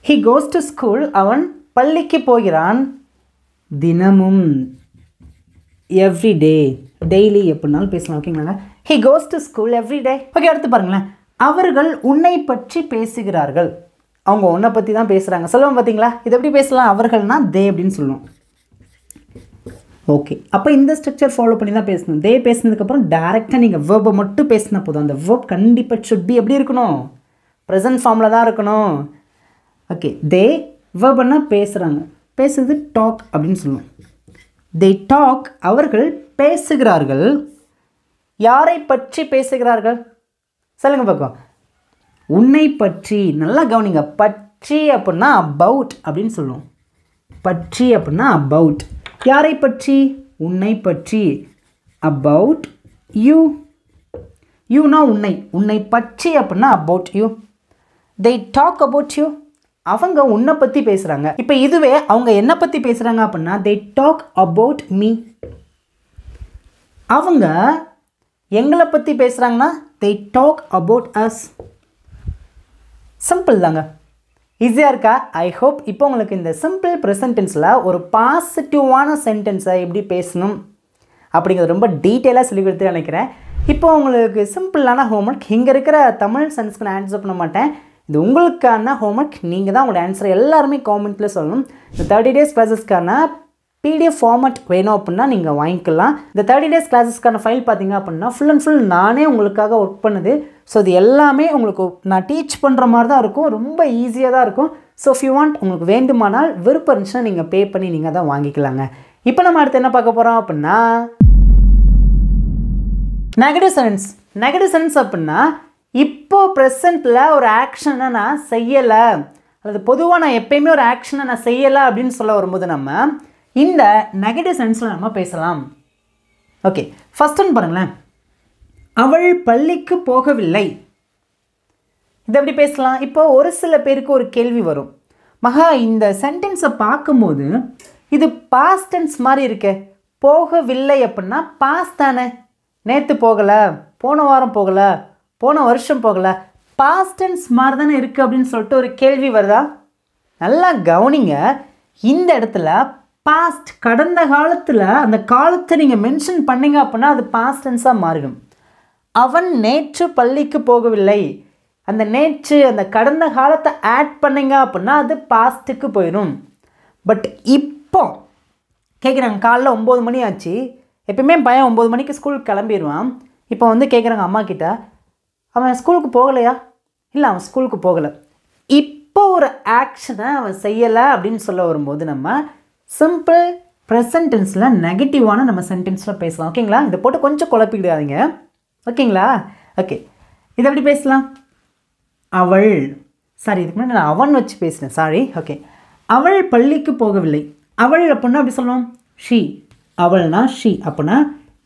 He goes to school. அவன் பள்ளிக்கு போகிறான். தினமும், எவ்ரிடே, டெய்லி எப்படினாலும் பேசலாம். ஓகேங்களாங்க. He goes to school everyday. Okay, அடுத்து பாருங்களேன், அவர்கள் உன்னை பற்றி பேசுகிறார்கள். அவங்க உன்னை பற்றி தான் பேசுகிறாங்க. சொல்லுவோம் பார்த்தீங்களா? இது எப்படி பேசலாம்? அவர்கள்னா தே அப்படின்னு சொல்லுவோம். ஓகே, அப்போ இந்த ஸ்ட்ரக்சர் ஃபாலோ பண்ணி தான் பேசணும். தே பேசினதுக்கப்புறம் டேரெக்டாக நீங்கள் வேர்பை மட்டும் பேசினா போதும். அந்த வேர்ப் கண்டிப்பாக ஷுட் பி எப்படி இருக்கணும்? ப்ரெசன்ட் ஃபார்மில் தான் இருக்கணும். ஓகே, தே வேர்பன்னா பேசுகிறாங்க. பேசுறது டாக் அப்படின்னு சொல்லுவோம். They talk. அவர்கள் பேசுகிறார்கள். யாரை பற்றி பேசுகிறார்கள் சொல்லுங்க பார்க்கலாம். உன்னை பற்றி. நல்லா கவனிங்க. பற்றி அப்படின்னா அபவுட் அப்படின்னு சொல்லுவோம். பற்றி அப்படின்னா அபவுட். யாரை பற்றி? உன்னை பற்றி. About you. யூனா உன்னை. உன்னை பற்றி அப்படின்னா about you. they talk about you. அவங்க உன்னை பற்றி பேசுகிறாங்க. இப்போ இதுவே அவங்க என்ன பற்றி பேசுகிறாங்க அப்படின்னா they talk about me. அவங்க எங்களை பற்றி பேசுகிறாங்கன்னா they talk about us. Simple தாங்க. ஈஸியாக இருக்கா? ஐ ஹோப் இப்போ உங்களுக்கு இந்த சிம்பிள் ப்ரெசன்ட் டென்ஸில் ஒரு பாசிட்டிவான சென்டென்ஸை எப்படி பேசணும் அப்படிங்கிறது ரொம்ப டீட்டெயிலாக சொல்லி கொடுத்து நினைக்கிறேன். இப்போ உங்களுக்கு சிம்பிளான ஹோம்ஒர்க். இங்கே இருக்கிற தமிழ் சென்ஸ்க்கு நான் ஆன்சர் பண்ண மாட்டேன். இது உங்களுக்கான ஹோம்ஒர்க். நீங்கள் தான் உங்களோட ஆன்சரை எல்லாருமே காமெண்ட்டில் சொல்லணும். இந்த 30 days கிளாஸஸ்க்கான PDF ஃபார்மட் வேணும் அப்படின்னா நீங்கள் வாங்கிக்கலாம். இந்த 30 days கிளாஸஸ்க்கான ஃபைல் பார்த்தீங்க அப்படின்னா ஃபுல் அண்ட் ஃபுல் நானே உங்களுக்காக ஒர்க் பண்ணுது. ஸோ இது எல்லாமே உங்களுக்கு நான் டீச் பண்ணுற மாதிரி தான் இருக்கும். ரொம்ப ஈஸியாக தான் இருக்கும். ஸோ இஃப் யூ வாண்ட், உங்களுக்கு வேண்டுமானால் விருப்பம் இருந்துச்சுன்னா நீங்கள் பே பண்ணி நீங்கள் தான் வாங்கிக்கலாங்க. இப்போ நம்ம அடுத்து என்ன பார்க்க போகிறோம் அப்படின்னா நெகட்டிவ் சென்ஸ். நெகட்டிவ் சென்ஸ் அப்படின்னா இப்போ ப்ரெசண்ட்டில் ஒரு ஆக்ஷனை நான் செய்யலை, அல்லது பொதுவாக நான் எப்பயுமே ஒரு ஆக்ஷனை நான் செய்யலை அப்படின்னு சொல்ல வரும்போது நம்ம இந்த நெகட்டிவ் சென்ஸில் நம்ம பேசலாம். ஓகே, ஃபர்ஸ்ட் ஒன் பாருங்களேன். அவள் பள்ளிக்கு போகவில்லை. இதை எப்படி பேசலாம்? இப்போ ஒரு சில பேருக்கு ஒரு கேள்வி வரும். மகா, இந்த சென்டென்ஸை பார்க்கும்போது இது பாஸ்ட் டென்ஸ் மாதிரி இருக்கே. போகவில்லை அப்படின்னா பாஸ்ட் தானே. நேற்று போகலை, போன வாரம் போகலை, போன வருஷம் போகலை, பாஸ்ட் டென்ஸ் மாதிரி தானே இருக்குது அப்படின்னு சொல்லிட்டு ஒரு கேள்வி வருதா? நல்லா கவனிங்க. இந்த இடத்துல பாஸ்ட், கடந்த காலத்தில் அந்த காலத்தை நீங்கள் மென்ஷன் பண்ணிங்க அப்படின்னா அது பாஸ்ட் டென்ஸாக மாறிடும். அவன் நேற்று பள்ளிக்கு போகவில்லை. அந்த நேற்று, அந்த கடந்த காலத்தை ஆட் பண்ணிங்க அப்படின்னா அது பாஸ்ட்டுக்கு போயிடும். பட் இப்போ கேட்குறாங்க, காலைல 9 மணி ஆச்சு. எப்பயுமே பையன் 9 மணிக்கு ஸ்கூலுக்கு கிளம்பிடுவான். இப்போ வந்து கேட்குறாங்க அம்மா கிட்ட, அவன் ஸ்கூலுக்கு போகலையா? இல்லை, அவன் ஸ்கூலுக்கு போகலை. இப்போ ஒரு ஆக்ஷனை அவன் செய்யலை அப்படின்னு சொல்ல வரும்போது நம்ம சிம்பிள் ப்ரெசன்ட் டென்ஸில் நெகட்டிவான நம்ம சென்டென்ஸில் பேசலாம். ஓகேங்களா? இதை போட்டு கொஞ்சம் குழப்பிக்கிடாதீங்க. ஓகேங்களா? ஓகே, இதை எப்படி பேசலாம்? அவள், சாரி இதுக்கு முன்னாடி நான் அவன் வச்சு பேசினேன், சாரி. ஓகே, அவள் பள்ளிக்கு போகவில்லை. அவள் அப்படின்னா அப்படி சொல்லணும், ஷீ. அவள்னா ஷீ. அப்படின்னா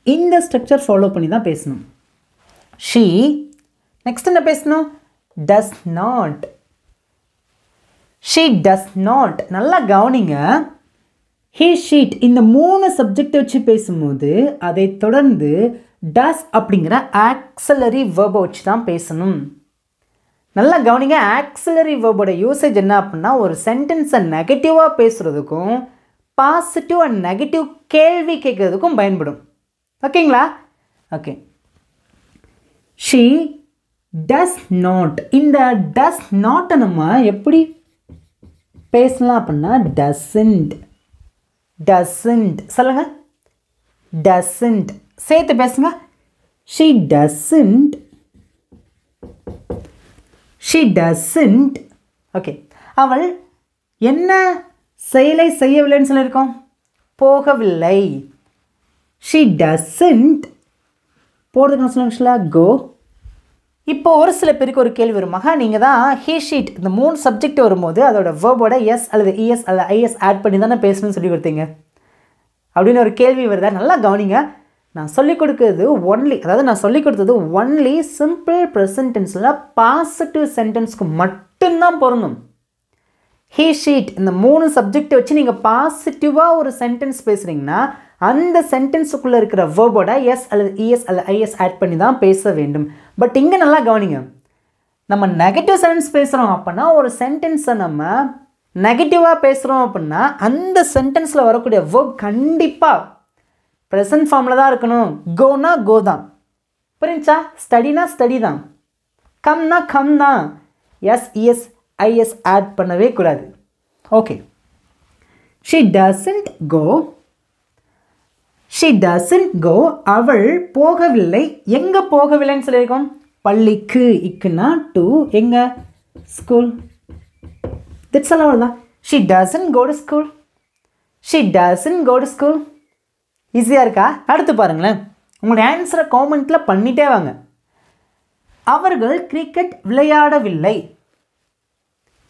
இந்த ஸ்ட்ரக்சர் ஃபாலோ பண்ணி தான் பேசணும். ஷீ. நெக்ஸ்ட் என்ன பேசணும்? Does not. She does not. நல்லா கவனிங்க. ஹீ ஷீட் இந்த 3 சப்ஜெக்ட் வச்சு பேசும்போது அதை தொடர்ந்து டஸ் அப்படிங்கிற ஆக்ஸிலரி வேர்பை வச்சு தான் பேசணும். நல்லா கவனிங்க. ஆக்ஸிலரி வேர்போட யூசேஜ் என்ன அப்படின்னா, ஒரு சென்டென்ஸை நெகட்டிவாக பேசுகிறதுக்கும் பாசிட்டிவ் அண்ட் நெகட்டிவ் கேள்வி கேட்குறதுக்கும் பயன்படும். ஓகேங்களா? Okay, she does not. இந்த டஸ் நாட்டை நம்ம எப்படி பேசலாம் அப்படின்னா, டசன்ட். டசன்ட் சொல்லுங்க. டசன்ட் சேர்த்து பேசுங்க. She doesn't. She doesn't. Okay, அவள் என்ன செயலை செய்யவில்லைன்னு சொல்லியிருக்கோம்? போகவில்லை. ஷீ டசன்ட் போகிறதுக்கு சொல்லுங்க கோ. இப்போ ஒரு சில பேருக்கு ஒரு கேள்வி வருமாக, நீங்கள் தான் ஹீ ஷீட் இந்த 3 சப்ஜெக்ட் வரும்போது அதோட வேர்போட எஸ் அல்லது இஎஸ் அல்லது ஐஎஸ் ஆட் பண்ணி தானே பேசணும்னு சொல்லி கொடுத்தீங்க அப்படின்னு ஒரு கேள்வி வருதா? நல்லா கவனிங்க. நான் சொல்லிக் கொடுக்குறது ஒன்லி, அதாவது நான் சொல்லிக் கொடுத்தது ஒன்லி சிம்பிள் ப்ரெசன்ட் டென்ஸில் பாசிட்டிவ் சென்டென்ஸ்க்கு மட்டும்தான் பொருந்தும். ஹீ ஷீட் இந்த 3 சப்ஜெக்டை வச்சு நீங்கள் பாசிட்டிவாக ஒரு சென்டென்ஸ் பேசுகிறீங்கன்னா அந்த சென்டென்ஸுக்குள்ளே இருக்கிற வேர்போட எஸ் அல்லது இஎஸ் அல்லது ஐஎஸ் ஆட் பண்ணி தான் பேச வேண்டும். பட் இங்கே நல்லா கவனிங்க, நம்ம நெகட்டிவ் சென்டென்ஸ் பேசுகிறோம் அப்படின்னா ஒரு சென்டென்ஸை நம்ம நெகட்டிவாக பேசுகிறோம் அப்படின்னா அந்த சென்டென்ஸில் வரக்கூடிய வேர்ப் கண்டிப்பாக ப்ரெசன்ட் ஃபார்மில் தான் இருக்கணும். கோனா கோ தான், புரிஞ்சா? ஸ்டடினா ஸ்டடி தான், கம்னா கம் தான். எஸ் இஎஸ் ஐஎஸ் ஆட் பண்ணவே கூடாது. Okay, she doesn't go. She doesn't go. அவள் போகவில்லை. எங்கே போகவில்லைன்னு சொல்லியிருக்கோம்? பள்ளிக்கு. இக்குன்னா டு. எங்கே? ஸ்கூல். திட்ஸ் எல்லாம் அவ்வளோதான். She doesn't go to school. She doesn't go to school. ஈஸியாக இருக்கா? அடுத்து பாருங்களேன். உங்களுடைய ஆன்சரை காமெண்ட்டில் பண்ணிட்டே வாங்க. அவர்கள் கிரிக்கெட் விளையாடவில்லை.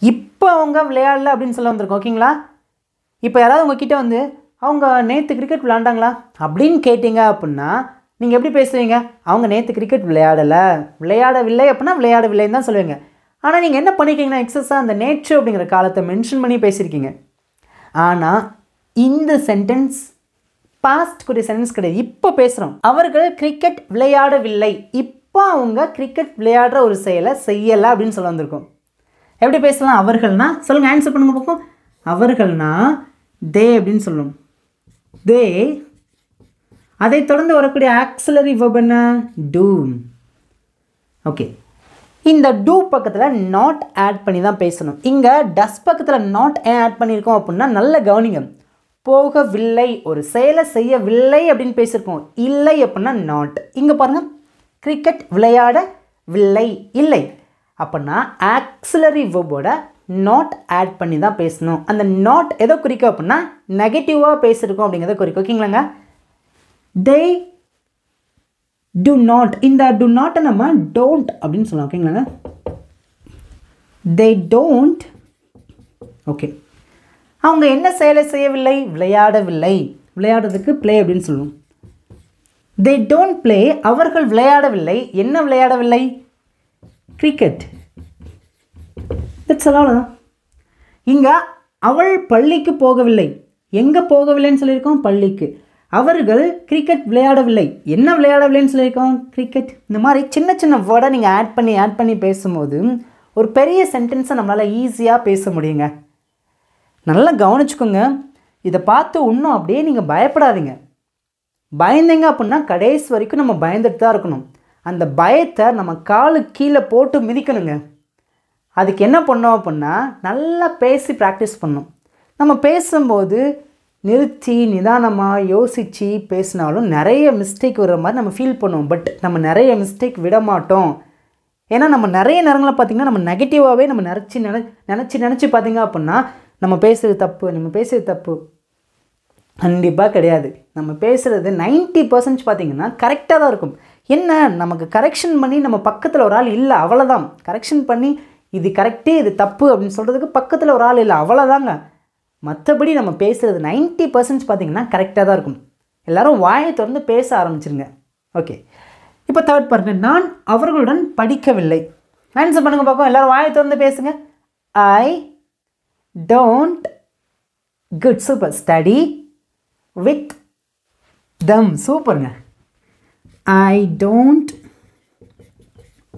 இப்போ அவங்க விளையாடல அப்படின்னு சொல்ல வந்திருக்கோம். ஓகேங்களா? இப்போ யாராவது உங்ககிட்ட வந்து அவங்க நேற்று கிரிக்கெட் விளையாண்டாங்களா அப்படின்னு கேட்டிங்க அப்படின்னா நீங்கள் எப்படி பேசுவீங்க? அவங்க நேற்று கிரிக்கெட் விளையாடவில்லை அப்படின்னா விளையாடவில்லைன்னு தான் சொல்லுவீங்க. ஆனால் நீங்கள் என்ன பண்ணிக்கிங்கன்னா எக்ஸஸாக அந்த நேற்று அப்படிங்கிற காலத்தை மென்ஷன் பண்ணி பேசியிருக்கீங்க. ஆனால் இந்த சென்டென்ஸ் பாஸ்ட் கூடிய சென்டென்ஸ் கிடையாது. இப்போ பேசுகிறோம். அவர்கள் கிரிக்கெட் விளையாடவில்லை. இப்போ அவங்க கிரிக்கெட் விளையாடுற ஒரு செயலை செய்யலை அப்படின்னு சொல்ல வந்திருக்கோம். எப்படி பேசலாம்? அவர்கள்னா சொல்லுங்கள், ஆன்சர் பண்ணுங்க பக்கம். அவர்கள்னா தே அப்படின்னு சொல்லணும். தே. அதை தொடர்ந்து வரக்கூடிய ஆக்ஸிலரி வெர்ப் என்ன? டூ. ஓகே, இந்த டூ பக்கத்தில் நாட் ஆட் பண்ணி தான் பேசணும். இங்கே டஸ் பக்கத்தில் நாட் ஆட் பண்ணியிருக்கோம் அப்படின்னா நல்ல கவனிங்க. போகவில்லை ஒரு செயலை செய்யவில்லை அப்படின்னு பேசியிருக்கோம். இல்லை அப்படின்னா நாட். இங்கே பாருங்கள், கிரிக்கெட் விளையாடவில்லை இல்லை அப்படின்னா ஆக்ஸிலரி வெர்போட நாட் ஆட் பண்ணி தான் பேசணும். அந்த நாட் எதோ குறிக்கும் அப்படின்னா நெகட்டிவாக பேசியிருக்கோம் அப்படிங்கிறத குறிக்கும். ஓகேங்களாங்க? தே டு நாட். இந்த டு நாட்டை நம்ம டோன்ட் அப்படின்னு சொல்லலாம். ஓகேங்களாங்க? They don't. ஓகே, அவங்க என்ன செயலை செய்யவில்லை? விளையாடவில்லை. விளையாடுறதுக்கு ப்ளே அப்படின்னு சொல்லுவோம். They don't play. அவர்கள் விளையாடவில்லை. என்ன விளையாடவில்லை? கிரிக்கெட். தட்ஸ் அவ்வளோதான். இங்கே அவள் பள்ளிக்கு போகவில்லை. எங்கே போகவில்லைன்னு சொல்லியிருக்கோம்? பள்ளிக்கு. அவர்கள் கிரிக்கெட் விளையாடவில்லை. என்ன விளையாடவில்லைன்னு சொல்லியிருக்கோம்? கிரிக்கெட். இந்த மாதிரி சின்ன சின்ன வேர்டை நீங்கள் ஆட் பண்ணி பேசும்போது ஒரு பெரிய சென்டென்ஸை நம்மளால் ஈஸியாக பேச முடியுங்க. நல்லா கவனிச்சுக்கோங்க. இதை பார்த்து இன்னும் அப்படியே நீங்கள் பயப்படாதீங்க. பயந்தீங்க அப்படின்னா கடைசி வரைக்கும் நம்ம பயந்துட்டு தான் இருக்கணும். அந்த பயத்தை நம்ம காலு கீழே போட்டு மிதிக்கணுங்க. அதுக்கு என்ன பண்ணோம் அப்படின்னா நல்லா பேசி ப்ராக்டிஸ் பண்ணணும். நம்ம பேசும்போது நிறுத்தி நிதானமாக யோசித்து பேசினாலும் நிறைய மிஸ்டேக் வர்ற மாதிரி நம்ம ஃபீல் பண்ணுவோம். பட் நம்ம நிறைய மிஸ்டேக் விட மாட்டோம். ஏன்னா நம்ம நிறைய நேரங்களில் பார்த்திங்கன்னா நம்ம நெகட்டிவாகவே நம்ம நினச்சி பார்த்திங்க அப்படின்னா நம்ம பேசுகிறது தப்பு கண்டிப்பாக கிடையாது. நம்ம பேசுகிறது 90% பார்த்திங்கன்னா கரெக்டாக தான் இருக்கும். என்ன நமக்கு கரெக்ஷன் பண்ணி நம்ம பக்கத்தில் ஒரு ஆள் இல்லை, அவ்வளோதான். கரெக்ஷன் பண்ணி இது கரெக்டு இது தப்பு அப்படின்னு சொல்கிறதுக்கு பக்கத்தில் ஒரு ஆள் இல்லை, அவ்வளோதாங்க. மற்றபடி நம்ம பேசுகிறது 90% பார்த்திங்கன்னா கரெக்டாக தான் இருக்கும். எல்லோரும் வாயை திறந்து பேச ஆரம்பிச்சிருங்க. ஓகே, இப்போ தேர்ட் பாருங்க. நான் அவர்களுடன் படிக்கவில்லை. ஆன்சர் பண்ணுங்க பார்ப்போம். எல்லோரும் வாயை திறந்து பேசுங்க. I don't good super study with them. சூப்பருங்க. ஐ டோன்ட்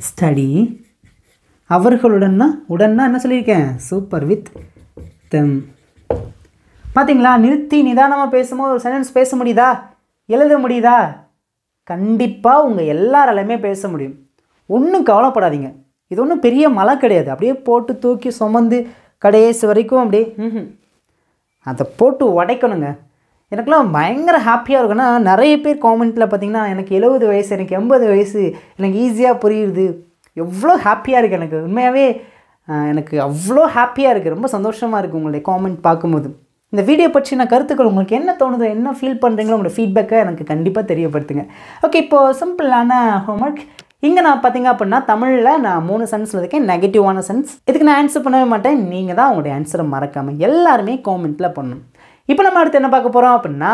ஸ்டடி அவர்களுடன்னா உடன்னா என்ன சொல்லியிருக்கேன்? சூப்பர். With them. பார்த்தீங்களா? நிறுத்தி நிதானமாக பேசும்போது ஒரு சென்டென்ஸ் பேச முடியுதா? எழுத முடியுதா? கண்டிப்பாக உங்கள் எல்லாராலையுமே பேச முடியும். ஒன்றும் கவலைப்படாதீங்க. இது ஒன்றும் பெரிய மலை கிடையாது. அப்படியே போட்டு தூக்கி சுமந்து கடைசி வரைக்கும் அப்படியே அதை போட்டு உடைக்கணுங்க. எனக்குலாம் பயங்கர ஹாப்பியாக இருக்குன்னா, நிறைய பேர் காமெண்ட்டில் பார்த்திங்கன்னா எனக்கு 70 வயசு, எனக்கு 80 வயசு, எனக்கு ஈஸியாக புரியுது. எவ்வளோ ஹாப்பியாக இருக்குது எனக்கு. உண்மையாகவே எனக்கு அவ்வளோ ஹாப்பியாக இருக்குது. ரொம்ப சந்தோஷமாக இருக்குது உங்களுடைய காமெண்ட் பார்க்கும்போது. இந்த வீடியோ பற்றின கருத்துக்கள் உங்களுக்கு என்ன தோணுதோ, என்ன ஃபீல் பண்ணுறீங்களோ, உங்களோட ஃபீட்பேக்கை எனக்கு கண்டிப்பாக தெரியப்படுத்துங்க. ஓகே, இப்போது சிம்பிளான ஹோம்ஒர்க். இங்கே நான் பார்த்திங்க அப்படின்னா தமிழில் நான் 3 சென்ஸில் இருக்கேன். நெகட்டிவான சென்ஸ். இதுக்கு நான் ஆன்சர் பண்ணவே மாட்டேன். நீங்கள் தான் உங்களுடைய ஆன்சரை மறக்காமல் எல்லாருமே காமெண்ட்டில் பண்ணணும். இப்போ நம்ம அடுத்து என்ன பார்க்க போகிறோம் அப்படின்னா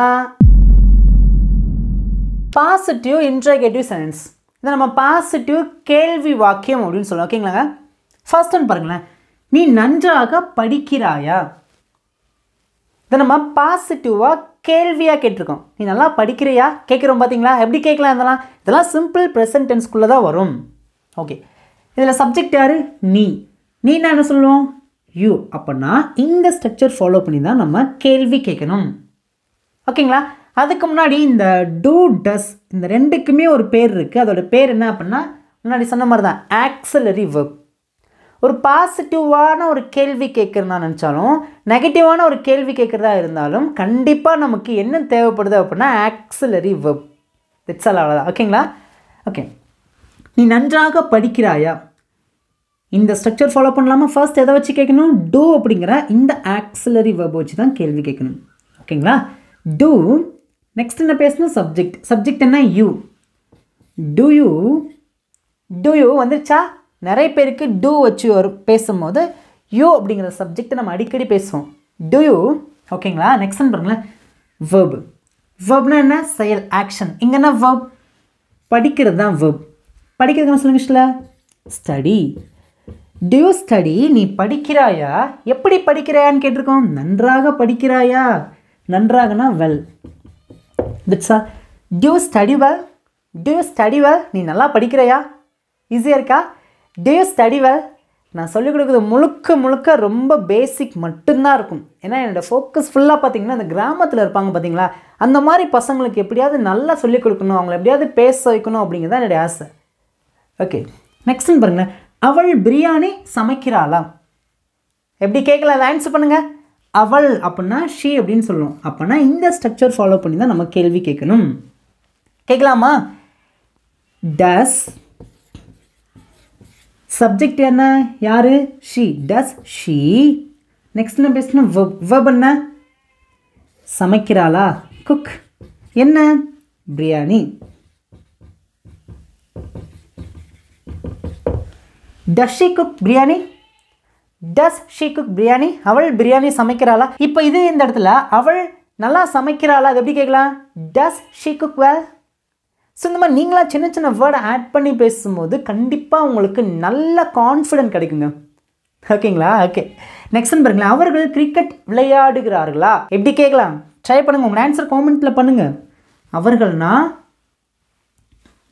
பாசிட்டிவ் இன்ட்ரோகேட்டிவ் சென்டென்ஸ். இதை நம்ம பாசிட்டிவ் கேள்வி வாக்கியம் அப்படின்னு சொல்லுவோம். ஓகேங்களாங்க? ஃபர்ஸ்ட் ஒன் பாருங்களேன். நீ நன்றாக படிக்கிறாயா? இதை நம்ம பாசிட்டிவாக கேள்வியாக கேட்டிருக்கோம். நீ நல்லா படிக்கிறியா கேட்குறோம். பார்த்தீங்களா எப்படி கேட்கலாம்? இதெல்லாம் சிம்பிள் ப்ரெசன்ட் டென்ஸ்குள்ளே தான் வரும். ஓகே, இதில் சப்ஜெக்ட் யார்? நீனா என்ன சொல்லுவோம்? யூ. அப்படின்னா இந்த ஸ்ட்ரக்சர் ஃபாலோ பண்ணி தான் நம்ம கேள்வி கேட்கணும். ஓகேங்களா? அதுக்கு முன்னாடி இந்த டூ டஸ் இந்த ரெண்டுக்குமே ஒரு பேர் இருக்குது. அதோட பேர் என்ன அப்படின்னா முன்னாடி சொன்ன மாதிரி தான் ஆக்ஸிலரி வெர்ப். ஒரு பாசிட்டிவான ஒரு கேள்வி கேட்குறதா நினச்சாலும், நெகட்டிவான ஒரு கேள்வி கேட்குறதா இருந்தாலும் கண்டிப்பாக நமக்கு என்ன தேவைப்படுது அப்படின்னா ஆக்ஸிலரி வெர்ப். It's all. அவ்வளோதான். ஓகேங்களா? ஓகே, நீ நன்றாக படிக்கிறாயா? இந்த ஸ்ட்ரக்சர் ஃபாலோ பண்ணலாமா? ஃபர்ஸ்ட் எதை வச்சு கேட்கணும்? டூ அப்படிங்கிற இந்த ஆக்ஸிலரி வெர்ப் வச்சு தான் கேள்வி கேட்கணும். ஓகேங்களா? டூ. நெக்ஸ்ட் என்ன பேசணும்? சப்ஜெக்ட். சப்ஜெக்ட் என்ன? யூ. டு யூ வந்துருச்சா? நிறைய பேருக்கு டூ வச்சு பேசும்போது யூ அப்படிங்கிற சப்ஜெக்டை நம்ம அடிக்கடி பேசுவோம். To you. ஓகேங்களா? நெக்ஸ்ட் பாருங்களேன். வெர்ப். வெர்ப்னா என்ன? செயல், ஆக்ஷன். இங்கே என்ன வெர்ப்? படிக்கிறது தான் வெர்ப். படிக்கிறது என்ன சொல்லுங்க இங்கிலீஷில்? ஸ்டடி. Do you study? நீ படிக்கிறாயா? எப்படி படிக்கிறாயான்னு கேட்டிருக்கோம். நன்றாக படிக்கிறாயா? நன்றாகனா வெல். திட்ஸா. Do you study well? Do you study well? நீ நல்லா படிக்கிறையா? ஈஸியாக இருக்கா? Do you study well? நான் சொல்லிக் கொடுக்குறது முழுக்க முழுக்க ரொம்ப பேசிக் மட்டும்தான் இருக்கும். ஏன்னா என்னோடய ஃபோக்கஸ் ஃபுல்லாக பார்த்திங்கன்னா அந்த கிராமத்தில் இருப்பாங்க பார்த்தீங்களா, அந்த மாதிரி பசங்களுக்கு எப்படியாவது நல்லா சொல்லிக் கொடுக்கணும், அவங்கள எப்படியாவது பேச வைக்கணும் அப்படிங்கிறது தான் என்னுடைய ஆசை. ஓகே, நெக்ஸ்ட்னு பாருங்களேன். அவள் பிரியாணி சமைக்கிறாளா? எப்படி கேட்கலாம்? அதை ஆன்சர் பண்ணுங்கள். அவள் அப்படின்னா ஷீ அப்படின்னு சொல்லணும். அப்படின்னா இந்த ஸ்ட்ரக்சர் ஃபாலோ பண்ணி தான் நம்ம கேள்வி கேட்கணும். கேட்கலாமா? டஸ். சப்ஜெக்ட் என்ன? யார்? ஷீ. Does she. நெக்ஸ்ட் என்ன பேசணும்? வெர்ப் என்ன? சமைக்கிறாளா? குக். என்ன? Biryani. Does she cook biryani? Does she cook biryani? அவள் பிரியாணி சமைக்கிறாளா? இப்போ இது இந்த இடத்துல அவள் நல்லா சமைக்கிறாளா? அது எப்படி கேட்கலாம்? Does she cook well? So இந்த மாதிரி நீங்களாக சின்ன சின்ன வேர்டை ஆட் பண்ணி பேசும்போது கண்டிப்பாக உங்களுக்கு நல்ல கான்ஃபிடென்ட் கிடைக்குங்க. ஓகேங்களா? ஓகே, நெக்ஸ்ட் பாருங்களேன். அவர்கள் கிரிக்கெட் விளையாடுகிறார்களா? எப்படி கேட்கலாம்? ட்ரை பண்ணுங்கள். உங்கள் ஆன்சர் காமெண்ட்டில் பண்ணுங்கள். அவர்கள்னா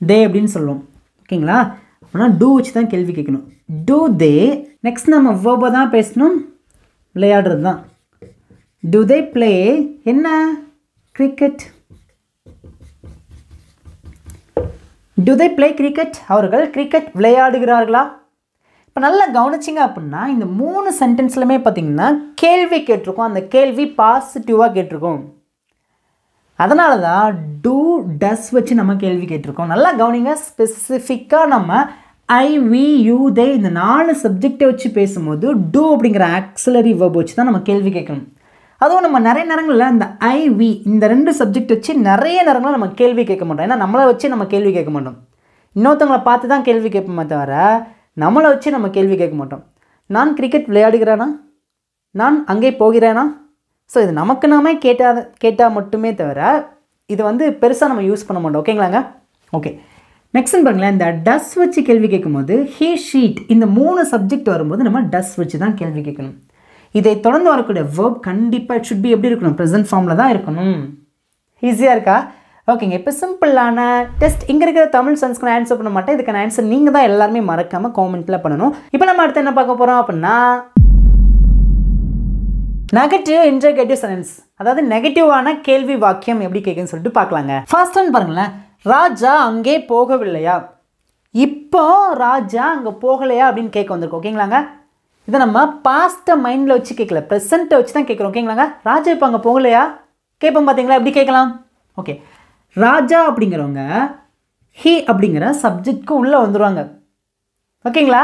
தே அப்படின்னு சொல்லுவோம். ஓகேங்களா? அப்படின்னா டூ வச்சு தான் கேள்வி கேட்கணும். டூ தே. நெக்ஸ்ட் நம்ம வேர்பை தான் பேசணும். விளையாடுறது தான். டு தே ப்ளே என்ன? Cricket. To they play cricket? அவர்கள் கிரிக்கெட் விளையாடுகிறார்களா? இப்போ நல்லா கவனிச்சிங்க அப்படின்னா இந்த 3 சென்டென்ஸ்லுமே பார்த்திங்கன்னா கேள்வி கேட்டிருக்கோம். அந்த கேள்வி பாசிட்டிவாக கேட்டிருக்கோம். அதனால தான் டூ டஸ் வச்சு நம்ம கேள்வி கேட்டிருக்கோம். நல்லா கவனிங்க. ஸ்பெசிஃபிக்காக நம்ம ஐ, வி, யூ, தே இந்த 4 சப்ஜெக்டை வச்சு பேசும்போது டூ அப்படிங்கிற ஆக்ஸிலரி வெர்ப் வச்சு தான் நம்ம கேள்வி கேட்கணும். அதுவும் நம்ம நிறைய நேரங்களில் இந்த ஐவி இந்த 2 சப்ஜெக்ட் வச்சு நிறைய நேரங்களில் நம்ம கேள்வி கேட்க மாட்டோம். ஏன்னா நம்மளை வச்சு நம்ம கேள்வி கேட்க மாட்டோம். இன்னொருத்தவங்களை பார்த்து தான் கேள்வி கேட்போமே தவிர நம்மளை வச்சு நம்ம கேள்வி கேட்க மாட்டோம். நான் கிரிக்கெட் விளையாடுகிறேனா, நான் அங்கே போகிறேனா, ஸோ இது நமக்கு நாமே கேட்டால் மட்டுமே தவிர இது வந்து பெருசாக நம்ம யூஸ் பண்ண மாட்டோம். ஓகேங்களாங்க? ஓகே, நெக்ஸ்ட் பாருங்களேன். இந்த டஸ் வச்சு கேள்வி கேட்கும்போது ஹீ ஷீட் இந்த 3 சப்ஜெக்ட் வரும்போது நம்ம டஸ் வச்சு தான் கேள்வி கேட்கணும். இதை தொடர்ந்து வரக்கூடிய வேர்ப் கண்டிப்பாக ஷுட் பி எப்படி இருக்கணும்? ப்ரெசன்ட் ஃபார்மில் தான் இருக்கணும். ஈஸியாக இருக்கா? ஓகேங்க. இப்போ சிம்பிளான டெஸ்ட் இங்கே இருக்கிற தமிழ் சென்ஸ்க்கு நான் ஆன்சர் பண்ண மாட்டேன். இதுக்கான ஆன்சர் நீங்கள் தான் எல்லாருமே மறக்காமல் காமெண்ட்டில் பண்ணணும். இப்போ நம்ம அடுத்து என்ன பார்க்க போகிறோம் அப்படின்னா நெகட்டிவ் இன்டர்கேட்டிவ் சென்டென்ஸ், அதாவது நெகட்டிவான கேள்வி வாக்கியம் எப்படி கேட்குன்னு சொல்லிட்டு பார்க்கலாங்க. ஃபர்ஸ்ட் ஒன் பாருங்களேன். ராஜா அங்கே போகவில்லையா? இப்போ ராஜா அங்கே போகலையா அப்படின்னு கேட்க வந்திருக்கோம். ஓகேங்களாங்க? இதை நம்ம பாஸ்ட்டை மைண்டில் வச்சு கேட்கல, ப்ரெசென்ட்டை வச்சு தான் கேட்குறோம். ஓகேங்களாங்க? ராஜா இப்போ அங்கே போகலையா கேட்போம். பார்த்தீங்களா எப்படி கேட்கலாம்? ஓகே, ராஜா அப்படிங்கிறவங்க ஹி அப்படிங்கிற சப்ஜெக்ட்க்கு உள்ளே வந்துடுவாங்க. ஓகேங்களா?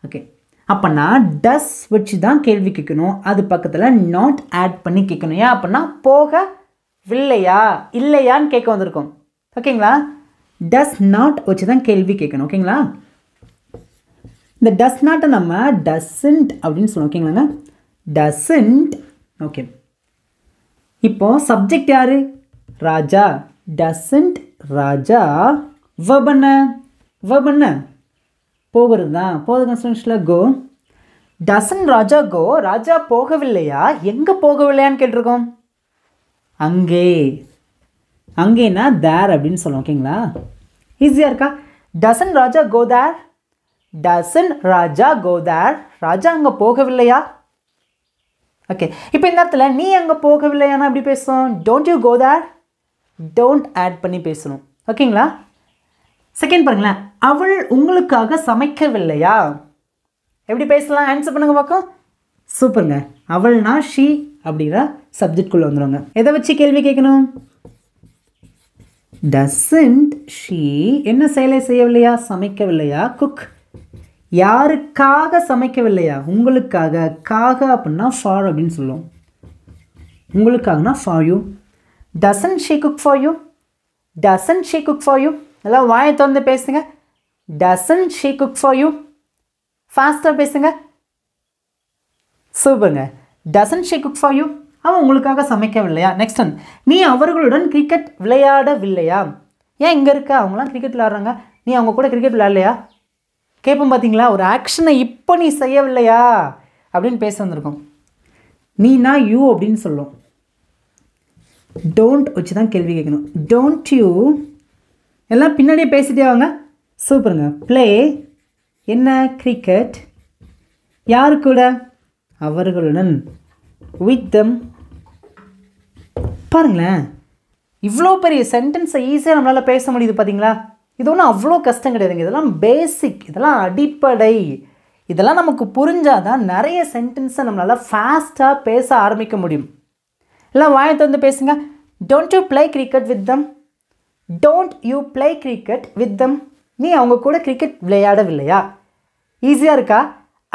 ஓகே, அப்போனா டஸ் வச்சு தான் கேள்வி கேட்கணும். அது பக்கத்தில் நாட் ஆட் பண்ணி கேட்கணும். ஏன் அப்படின்னா போகவில்லையா இல்லையான்னு கேட்க வந்திருக்கோம். ஓகேங்களா? டஸ் நாட் வச்சு தான் கேள்வி கேட்கணும். ஓகேங்களா? இந்த டஸ் நாட்டை நம்ம டசன்ட் அப்படின்னு சொல்லுவோம். ஓகேங்களாங்க? டசன்ட். ஓகே, இப்போ சப்ஜெக்ட் யாரு? ராஜா. டசன்ட் ராஜா. verb என்ன? போகிறது தான். போகுதுங்க. Go. Doesn't Raja go. Raja போகவில்லையா? எங்கே போகவில்லையான்னு கேட்டிருக்கோம். அங்கே. அங்கேனா தேர் அப்படின்னு சொல்லுவோம். ஓகேங்களா? ஈஸியாக இருக்கா? Doesn't Raja go there. Doesn't Raja கோ தேர். ராஜா அங்கே போகவில்லையா? ஓகே, இப்போ இந்த இடத்துல நீ அங்கே போகவில்லையானா எப்படி பேசுவோம்? Don't you go there. Don't add பண்ணி பேசணும். ஓகேங்களா? செகண்ட் பாருங்களேன். அவள் உங்களுக்காக சமைக்கவில்லையா? எப்படி பேசலாம்? ஆன்சர் பண்ணுங்க பார்க்கும். சூப்பருங்க. அவள்னா ஷீ அப்படிங்கிற சப்ஜெக்ட்குள்ளே வந்துடுவாங்க. எதை வச்சு கேள்வி கேட்கணும்? டசன்ட் ஷீ என்ன செயலை செய்யவில்லையா? சமைக்கவில்லையா? குக். யாருக்காக சமைக்கவில்லையா? உங்களுக்காக. காக அப்படின்னா ஃபார் அப்படின்னு சொல்லுவோம். உங்களுக்காகனா for you. Doesn't she cook for you. Doesn't she cook for you. எல்லாம் வாயை திறந்து பேசுங்க. Doesn't she cook for you. ஃபாஸ்ட்டாக பேசுங்க. சூப்பருங்க. Doesn't she cook for you. அவன் உங்களுக்காக சமைக்கவில்லையா? Next one. நீ அவர்களுடன் கிரிக்கெட் விளையாடவில்லையா? ஏன் இங்கே இருக்க? அவங்களாம் கிரிக்கெட் விளையாடுறாங்க, நீ அவங்க கூட கிரிக்கெட் விளையாடலையா கேட்போம். பார்த்தீங்களா? ஒரு ஆக்ஷனை இப்போ நீ செய்யவில்லையா அப்படின்னு பேச வந்திருக்கோம். நீனா யூ அப்படின்னு சொல்லும். டோன்ட் வச்சு தான் கேள்வி கேட்கணும். Don't you. எல்லாம் பின்னாடியே பேசிட்டே வாங்க. சூப்பருங்க. ப்ளே என்ன? கிரிக்கெட். யாரு கூட? அவர்களுடன். With them. பாருங்களேன், இவ்வளோ பெரிய சென்டென்ஸை ஈஸியாக நம்மளால் பேச முடியுது. பார்த்தீங்களா? இது ஒன்றும் அவ்வளோ கஷ்டம் கிடையாதுங்க. இதெல்லாம் பேசிக், இதெல்லாம் அடிப்படை. இதெல்லாம் நமக்கு புரிஞ்சாதான் நிறைய சென்டென்ஸை நம்மளால் ஃபாஸ்ட்டாக பேச ஆரம்பிக்க முடியும். எல்லாம் வாயை திறந்து பேசுங்க. Don't you play cricket with them. Don't you play cricket with them. நீ அவங்க கூட கிரிக்கெட் விளையாடவில்லையா? ஈஸியாக இருக்கா?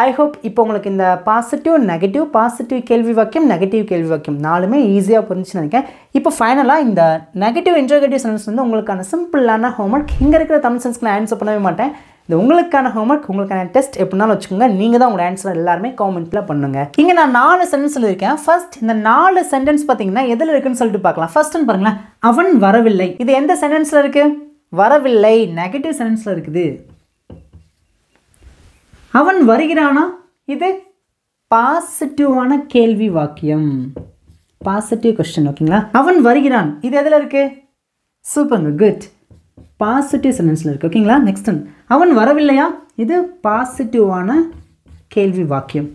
ஐ ஹோப் இப்போ உங்களுக்கு இந்த பாசிட்டிவ் நெகட்டிவ், பாசிட்டிவ் கேள்வி வாக்கியம், நெகட்டிவ் கேள்வி வாக்கியம் நாலுமே ஈஸியாக புரிஞ்சுன்னு நினைக்கிறேன். இப்போ ஃபைனலாக இந்த நெகட்டிவ் இன்டர்கேட்டிவ் சென்டென்ஸ் வந்து உங்களுக்கான சிம்பிளான ஹோம்ஒர்க். இங்கே இருக்கிற தமிழ் சென்ஸ்க்கு நான் ஆன்சர் பண்ணவே மாட்டேன். இது உங்களுக்கான ஹோம்ஒர்க், உங்களுக்கான டெஸ்ட் எப்படினாலும் வச்சுக்கோங்க. நீங்கள் தான் உங்களோட ஆன்சர் எல்லாருமே காமெண்ட்டில் பண்ணுங்கள். இங்கே நான் 4 சென்டென்ஸ் சொல்லியிருக்கேன். ஃபர்ஸ்ட் இந்த 4 சென்டென்ஸ் பார்த்தீங்கன்னா எதில் இருக்குன்னு சொல்லிட்டு பார்க்கலாம். ஃபர்ஸ்ட்னு பாருங்களேன். அவன் வரவில்லை. இது எந்த சென்டென்ஸில் இருக்குது? வரவில்லை நெகட்டிவ் சென்டென்ஸில் இருக்குது. அவன் வருகிறானா? இது பாசிட்டிவான கேள்வி வாக்கியம், பாசிட்டிவ் கொஸ்டின். ஓகேங்களா? அவன் வருகிறான் இது எதில் இருக்குது? சூப்பருங்க, குட். பாசிட்டிவ் சென்டென்ஸில் இருக்குது. ஓகேங்களா? Next one. அவன் வரவில்லையா? இது பாசிட்டிவான கேள்வி வாக்கியம்.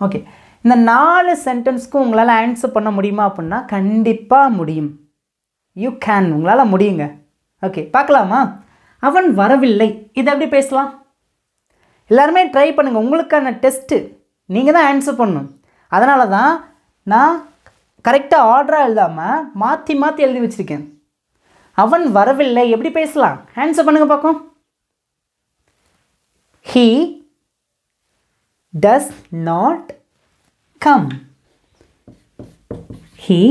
ஓகே, இந்த 4 சென்டென்ஸ்க்கும் உங்களால் ஆன்சர் பண்ண முடியுமா அப்படின்னா கண்டிப்பாக முடியும். யூ கேன், உங்களால் முடியுங்க. ஓகே, பார்க்கலாமா? அவன் வரவில்லை இது எப்படி பேசலாம்? எல்லாருமே ட்ரை பண்ணுங்கள். உங்களுக்கான டெஸ்ட்டு நீங்கள் தான் ஆன்சர் பண்ணணும். அதனால தான் நான் கரெக்டாக ஆர்டராக எழுதாமல் மாற்றி மாற்றி எழுதி வச்சுருக்கேன். அவன் வரவில்லை எப்படி பேசலாம்? ஆன்சர் பண்ணுங்கள் பார்ப்போம். He does not come. he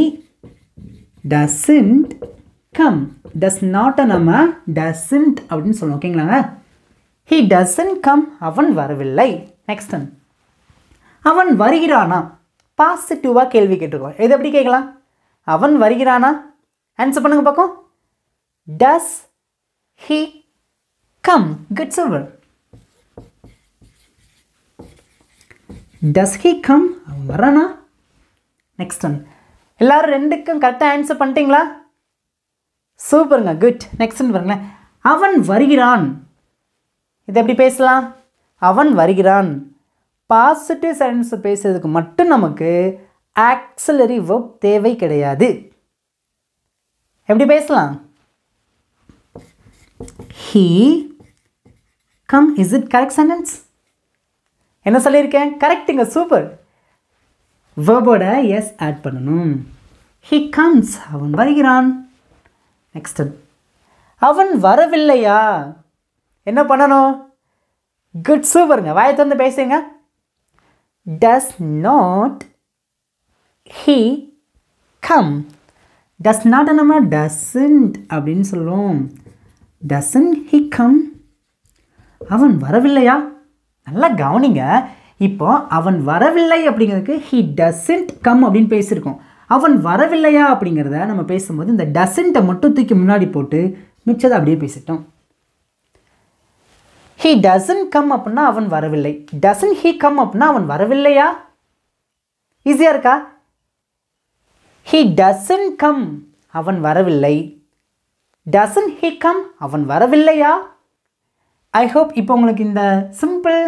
doesn't come. does not நம்ம doesn't அப்படின்னு சொல்லணும். ஓகேங்களாங்க? he doesn't come. அவன் வரவில்லை. next one. அவன் வருகிறானா? பாசிட்டிவாக கேள்வி கேட்டுருக்கோம். இது எப்படி கேட்கலாம்? அவன் வருகிறானா? ஆன்சர் பண்ணுங்க பார்க்கும். does he come? good silver. does he come? அவன் வரானா? Next one. எல்லாரும் ரெண்டுக்கும் கரெக்டாக ஆன்சர் பண்ணிட்டீங்களா? சூப்பருங்க, குட். நெக்ஸ்ட் ஒன் பாருங்களேன். அவன் வருகிறான். இது எப்படி பேசலாம்? அவன் வருகிறான். பாசிட்டிவ் சென்டென்ஸ் பேசுறதுக்கு மட்டும் நமக்கு ஆக்ஸிலரி வெர்ப் தேவை கிடையாது. எப்படி பேசலாம்? he come. is it correct sentence? என்ன சொல்லியிருக்கேன்? கரெக்டுங்க, சூப்பர். வெர்போட எஸ் ஆட் பண்ணணும். he comes. அவன் வருகிறான். நெக்ஸ்ட் அவன் வரவில்லையா? என்ன பண்ணணும்? குட், சூப்பருங்க. வாயை திறந்து பேசுங்க. does not he come. does not நம்ம doesn't அப்படின்னு சொல்லுவோம். doesn't he come. அவன் வரவில்லையா? நல்லா கவனிங்க. இப்போ அவன் வரவில்லை அப்படிங்கிறதுக்கு he doesn't come அப்படின்னு பேசியிருக்கோம். அவன் வரவில்லையா அப்படிங்கிறத நம்ம பேசும்போது இந்த doesn't மட்டும் தூக்கி முன்னாடி போட்டு மிச்சதை அப்படியே பேசிட்டோம். he doesn't come அப்படின்னா அவன் வரவில்லை. doesn't he come அப்படின்னா அவன் வரவில்லையா? ஈஸியாக இருக்கா? he doesn't come. அவன் வரவில்லை. doesn't he come. அவன் வரவில்லையா? ஐ ஹோப் இப்போ உங்களுக்கு இந்த சிம்பிள்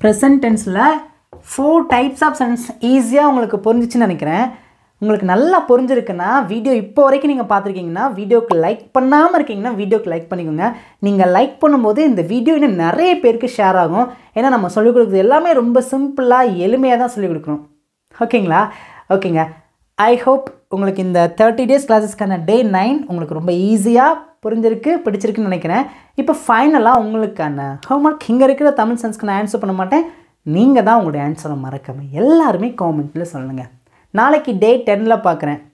ப்ரெசன்ட் டென்ஸில் 4 டைப்ஸ் ஆஃப் சென்டென்ஸ் ஈஸியாக உங்களுக்கு புரிஞ்சிச்சுன்னு நினைக்கிறேன். உங்களுக்கு நல்லா புரிஞ்சிருக்குன்னா வீடியோ இப்போ வரைக்கும் நீங்கள் பார்த்துருக்கீங்கன்னா வீடியோக்கு லைக் பண்ணாமல் இருக்கீங்கன்னா வீடியோக்கு லைக் பண்ணிக்கோங்க. நீங்கள் லைக் பண்ணும்போது இந்த வீடியோ இன்னும் நிறைய பேருக்கு ஷேர் ஆகும். ஏன்னா நம்ம சொல்லிக் கொடுக்குறது எல்லாமே ரொம்ப சிம்பிளாக எளிமையாக தான் சொல்லிக் கொடுக்குறோம். ஓகேங்களா? ஓகேங்க. ஐ ஹோப் உங்களுக்கு இந்த 30 days கிளாஸஸ்க்கான டே 9 உங்களுக்கு ரொம்ப ஈஸியாக புரிஞ்சிருக்கு, பிடிச்சிருக்குன்னு நினைக்கிறேன். இப்போ ஃபைனலாக உங்களுக்கான ஹோம்ஒர்க் இங்கே இருக்கிற தமிழ் சென்ஸ்க்கு நான் ஆன்சர் பண்ண மாட்டேன். நீங்கள் தான் உங்களுடைய ஆன்சரை மறக்காமல் எல்லாருமே காமெண்ட்டில் சொல்லுங்கள். நாளைக்கு டே 10 பார்க்குறேன்.